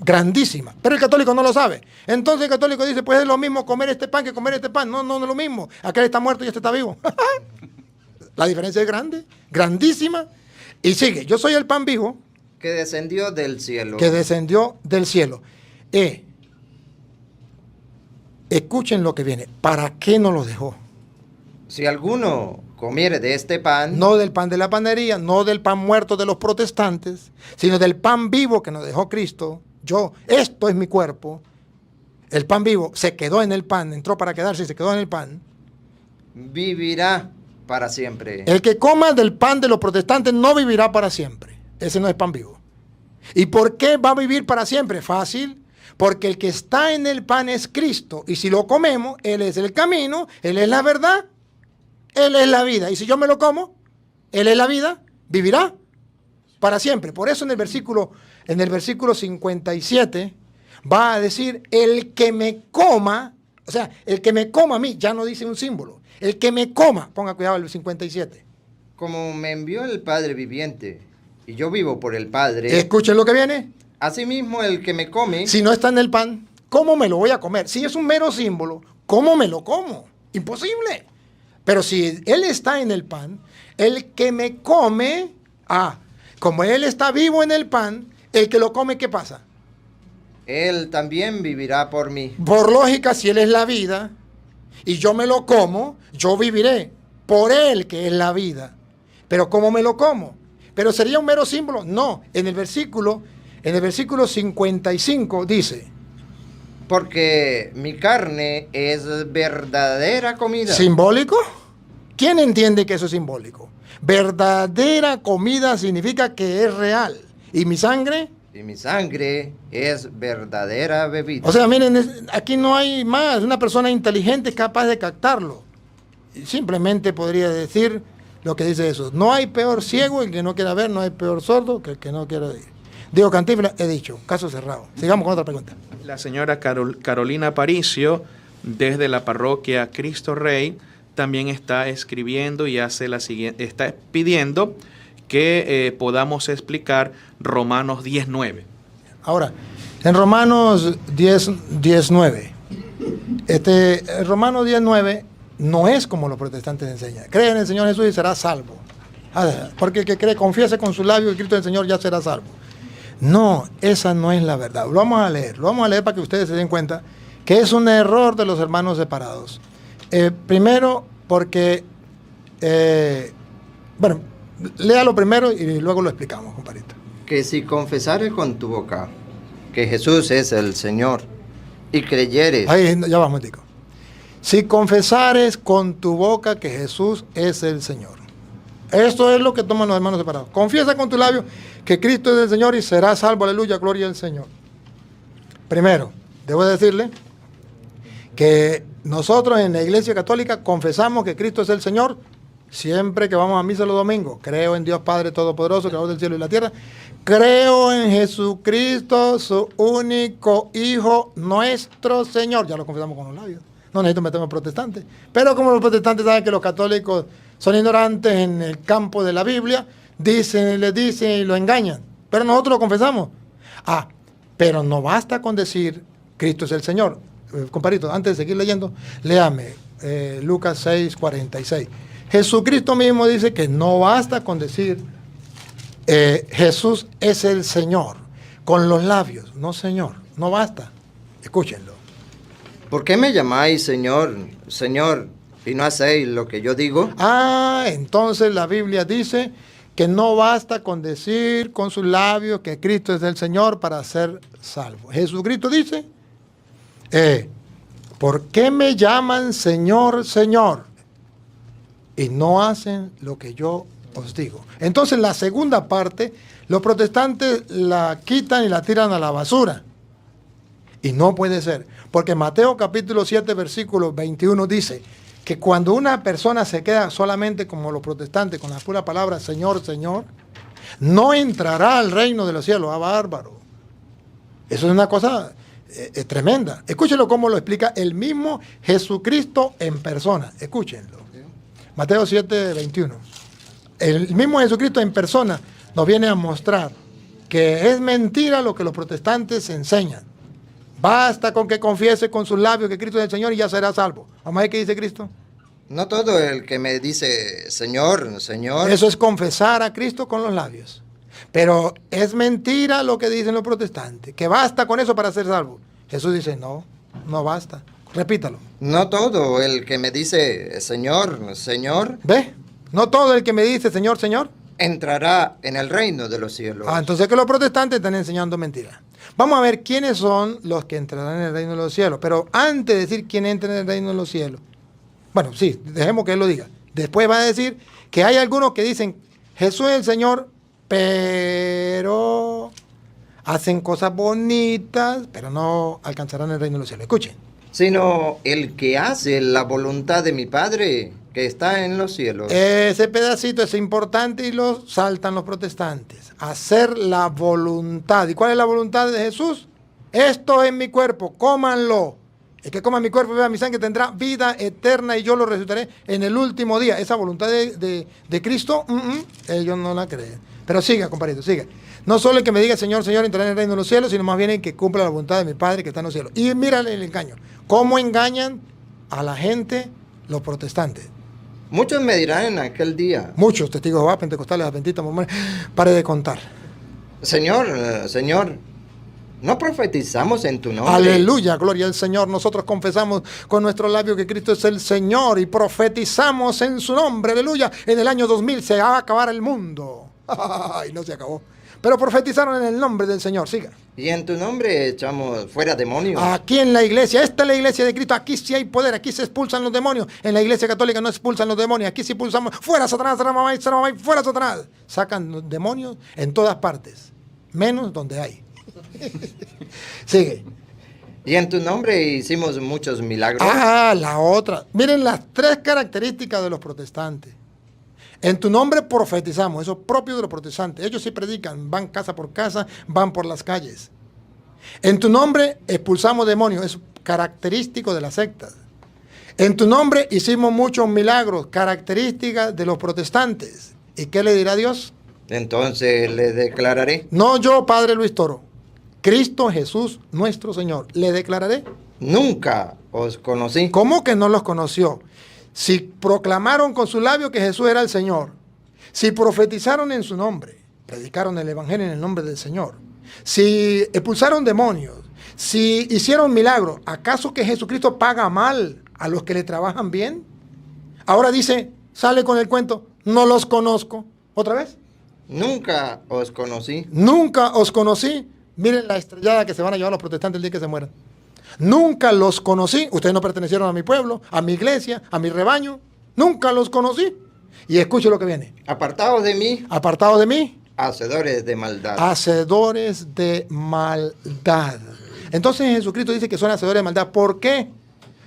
Grandísima, pero el católico no lo sabe. Entonces el católico dice, pues es lo mismo comer este pan que comer este pan. No es lo mismo. Aquel está muerto y este está vivo. La diferencia es grande, grandísima. Y sigue, yo soy el pan vivo. Que descendió del cielo. Que descendió del cielo. Escuchen lo que viene. ¿Para qué nos lo dejó? Si alguno comiere de este pan. No del pan de la panadería, no del pan muerto de los protestantes, sino del pan vivo que nos dejó Cristo. Esto es mi cuerpo. El pan vivo se quedó en el pan, entró para quedarse y se quedó en el pan. Vivirá para siempre. El que coma del pan de los protestantes no vivirá para siempre. Ese no es pan vivo. ¿Y por qué va a vivir para siempre? Fácil. Porque el que está en el pan es Cristo. Y si lo comemos, Él es el camino, Él es la verdad, Él es la vida. Y si yo me lo como, Él es la vida, vivirá para siempre. Por eso en el versículo 57 va a decir, el que me coma, o sea, el que me coma a mí, ya no dice un símbolo. El que me coma, ponga cuidado el 57. Como me envió el Padre viviente, y yo vivo por el Padre. Escuchen lo que viene. Asimismo, el que me come. Si no está en el pan, ¿cómo me lo voy a comer? Si es un mero símbolo, ¿cómo me lo como? Imposible. Pero si Él está en el pan, el que me come, como Él está vivo en el pan, el que lo come, ¿qué pasa? Él también vivirá por mí. Por lógica, si Él es la vida y yo me lo como, yo viviré por Él que es la vida. Pero ¿cómo me lo como? ¿Pero sería un mero símbolo? No. En el versículo 55 dice, porque mi carne es verdadera comida. ¿Simbólico? ¿Quién entiende que eso es simbólico? Verdadera comida significa que es real. ¿Y mi sangre? y mi sangre es verdadera bebida. O sea, miren, aquí no hay más. Una persona inteligente es capaz de captarlo. Y simplemente podría decir lo que dice Jesús. No hay peor ciego el que no quiera ver, no hay peor sordo que el que no quiera oír. Digo, Cantinflas, he dicho, caso cerrado. Sigamos con otra pregunta. La señora Carolina Aparicio, desde la parroquia Cristo Rey, también está escribiendo y hace la siguiente, está pidiendo que podamos explicar Romanos 10:9. Ahora, en Romanos 10:9, Romanos 10:9 no es como los protestantes enseñan. Cree en el Señor Jesús y será salvo. Porque el que cree, confiese con su labio que Cristo es el Señor, ya será salvo. No, esa no es la verdad. Lo vamos a leer para que ustedes se den cuenta que es un error de los hermanos separados. Primero, porque, bueno, léalo primero y luego lo explicamos, compadrito. Que si confesares con tu boca que Jesús es el Señor y creyeres... Ahí, ya vamos, tico. Si confesares con tu boca que Jesús es el Señor. Esto es lo que toman los hermanos separados. Confiesa con tu labio que Cristo es el Señor y serás salvo. Aleluya, gloria al Señor. Primero, debo decirle que nosotros en la Iglesia Católica confesamos que Cristo es el Señor siempre que vamos a misa los domingos. Creo en Dios Padre Todopoderoso, creador del cielo y la tierra. Creo en Jesucristo, su único Hijo, nuestro Señor. Ya lo confesamos con los labios. No necesito meterme protestantes. Pero como los protestantes saben que los católicos son ignorantes en el campo de la Biblia, les dicen y lo engañan. Pero nosotros lo confesamos. Pero no basta con decir Cristo es el Señor. Compadrito, antes de seguir leyendo, léame Lucas 6:46. Jesucristo mismo dice que no basta con decir Jesús es el Señor con los labios. No, Señor, no basta. Escúchenlo. ¿Por qué me llamáis Señor, Señor, y no hacéis lo que yo digo? Entonces la Biblia dice que no basta con decir con sus labios que Cristo es el Señor para ser salvo. Jesucristo dice, ¿por qué me llaman Señor, Señor? Y no hacen lo que yo os digo. Entonces la segunda parte, los protestantes la quitan y la tiran a la basura. Y no puede ser, porque Mateo capítulo 7, versículo 21 dice que cuando una persona se queda solamente como los protestantes con la pura palabra Señor, Señor, no entrará al reino de los cielos. Bárbaro. Eso es una cosa tremenda. Escúchenlo cómo lo explica el mismo Jesucristo en persona. Escúchenlo. Mateo 7, 21. El mismo Jesucristo en persona nos viene a mostrar que es mentira lo que los protestantes enseñan. Basta con que confiese con sus labios que Cristo es el Señor y ya será salvo. Vamos a ver qué dice Cristo. No todo el que me dice Señor, Señor. Eso es confesar a Cristo con los labios. Pero es mentira lo que dicen los protestantes, que basta con eso para ser salvo. Jesús dice, no basta. Repítalo. No todo el que me dice Señor, Señor. ¿Ve? No todo el que me dice Señor, Señor entrará en el reino de los cielos. Entonces que los protestantes están enseñando mentiras. Vamos a ver quiénes son los que entrarán en el reino de los cielos. Pero antes de decir quién entra en el reino de los cielos, bueno, sí, dejemos que él lo diga. Después va a decir que hay algunos que dicen Jesús es el Señor, pero hacen cosas bonitas, pero no alcanzarán el reino de los cielos. Escuchen. Sino el que hace la voluntad de mi Padre que está en los cielos. Ese pedacito es importante y lo saltan los protestantes. Hacer la voluntad. ¿Y cuál es la voluntad de Jesús? Esto es mi cuerpo, cómanlo. El que coma mi cuerpo y beba mi sangre tendrá vida eterna y yo lo resucitaré en el último día. Esa voluntad de Cristo, ellos no la creen. Pero siga, compadrito, siga. No solo el que me diga Señor, Señor, entrará en el reino de los cielos, sino más bien el que cumpla la voluntad de mi Padre que está en los cielos. Y mírale el engaño. ¿Cómo engañan a la gente los protestantes? Muchos me dirán en aquel día. Muchos testigos de Jehová, pentecostales, adventistas, mormones. Pare de contar. Señor, Señor, ¿no profetizamos en tu nombre? Aleluya, gloria al Señor. Nosotros confesamos con nuestro labio que Cristo es el Señor y profetizamos en su nombre. Aleluya. En el año 2000 se va a acabar el mundo. Y no se acabó. Pero profetizaron en el nombre del Señor. Siga. Y en tu nombre echamos fuera demonios. Aquí en la iglesia, esta es la iglesia de Cristo. Aquí sí hay poder, aquí se expulsan los demonios. En la iglesia católica no expulsan los demonios. Aquí sí expulsamos. Fuera Satanás, fuera Satanás. Sacan demonios en todas partes. menos donde hay. Sigue. Y en tu nombre hicimos muchos milagros. Ah, la otra. Miren las 3 características de los protestantes. En tu nombre profetizamos, eso es propio de los protestantes. Ellos sí predican, van casa por casa, van por las calles. En tu nombre expulsamos demonios, es característico de las sectas. En tu nombre hicimos muchos milagros, características de los protestantes. ¿Y qué le dirá Dios? Entonces le declararé. No yo, Padre Luis Toro, Cristo Jesús nuestro Señor, le declararé. Nunca os conocí. ¿Cómo que no los conoció? Si proclamaron con su labio que Jesús era el Señor, si profetizaron en su nombre, predicaron el Evangelio en el nombre del Señor, si expulsaron demonios, si hicieron milagros, ¿acaso que Jesucristo paga mal a los que le trabajan bien? Ahora dice, sale con el cuento, no los conozco. ¿Otra vez? Nunca os conocí. Nunca os conocí. Miren la estrellada que se van a llevar los protestantes el día que se mueran. Nunca los conocí. Ustedes no pertenecieron a mi pueblo, a mi iglesia, a mi rebaño. Nunca los conocí. Y escuche lo que viene. Apartados de mí, Apartados de mí, hacedores de maldad. hacedores de maldad. Entonces Jesucristo dice que son hacedores de maldad. ¿Por qué?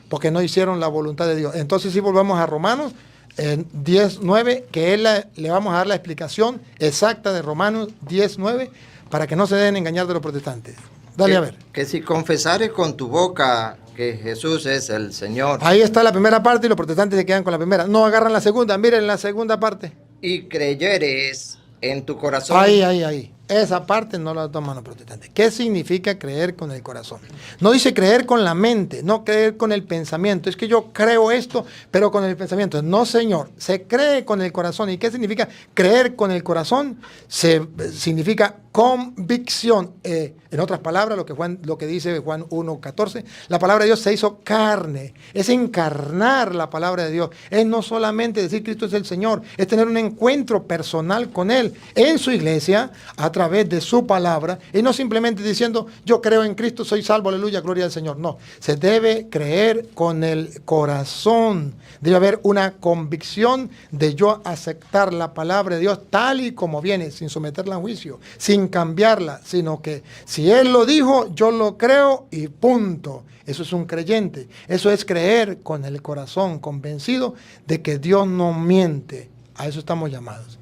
Porque no hicieron la voluntad de Dios. Entonces si volvemos a Romanos 10:9, que le vamos a dar la explicación exacta de Romanos 10:9 para que no se dejen engañar de los protestantes. Dale a ver. Que si confesares con tu boca que Jesús es el Señor Ahí está la primera parte y los protestantes se quedan con la primera. No agarran la segunda. Miren la segunda parte. y creyeres en tu corazón. Ahí. Esa parte no la toman los protestantes. ¿Qué significa creer con el corazón? No dice creer con la mente, no creer con el pensamiento. Es que yo creo esto, pero con el pensamiento. No, señor. Se cree con el corazón. ¿Y qué significa creer con el corazón? Significa convicción. En otras palabras, lo que dice Juan 1:14, la palabra de Dios se hizo carne. Es encarnar la palabra de Dios. Es no solamente decir Cristo es el Señor, es tener un encuentro personal con Él en su iglesia, a través de su palabra, y no simplemente diciendo yo creo en Cristo, soy salvo, aleluya, gloria al Señor. No, se debe creer con el corazón. Debe haber una convicción de yo aceptar la palabra de Dios tal y como viene, sin someterla a juicio, sin cambiarla, sino que si Él lo dijo, yo lo creo y punto. Eso es un creyente. Eso es creer con el corazón, convencido de que Dios no miente. A eso estamos llamados.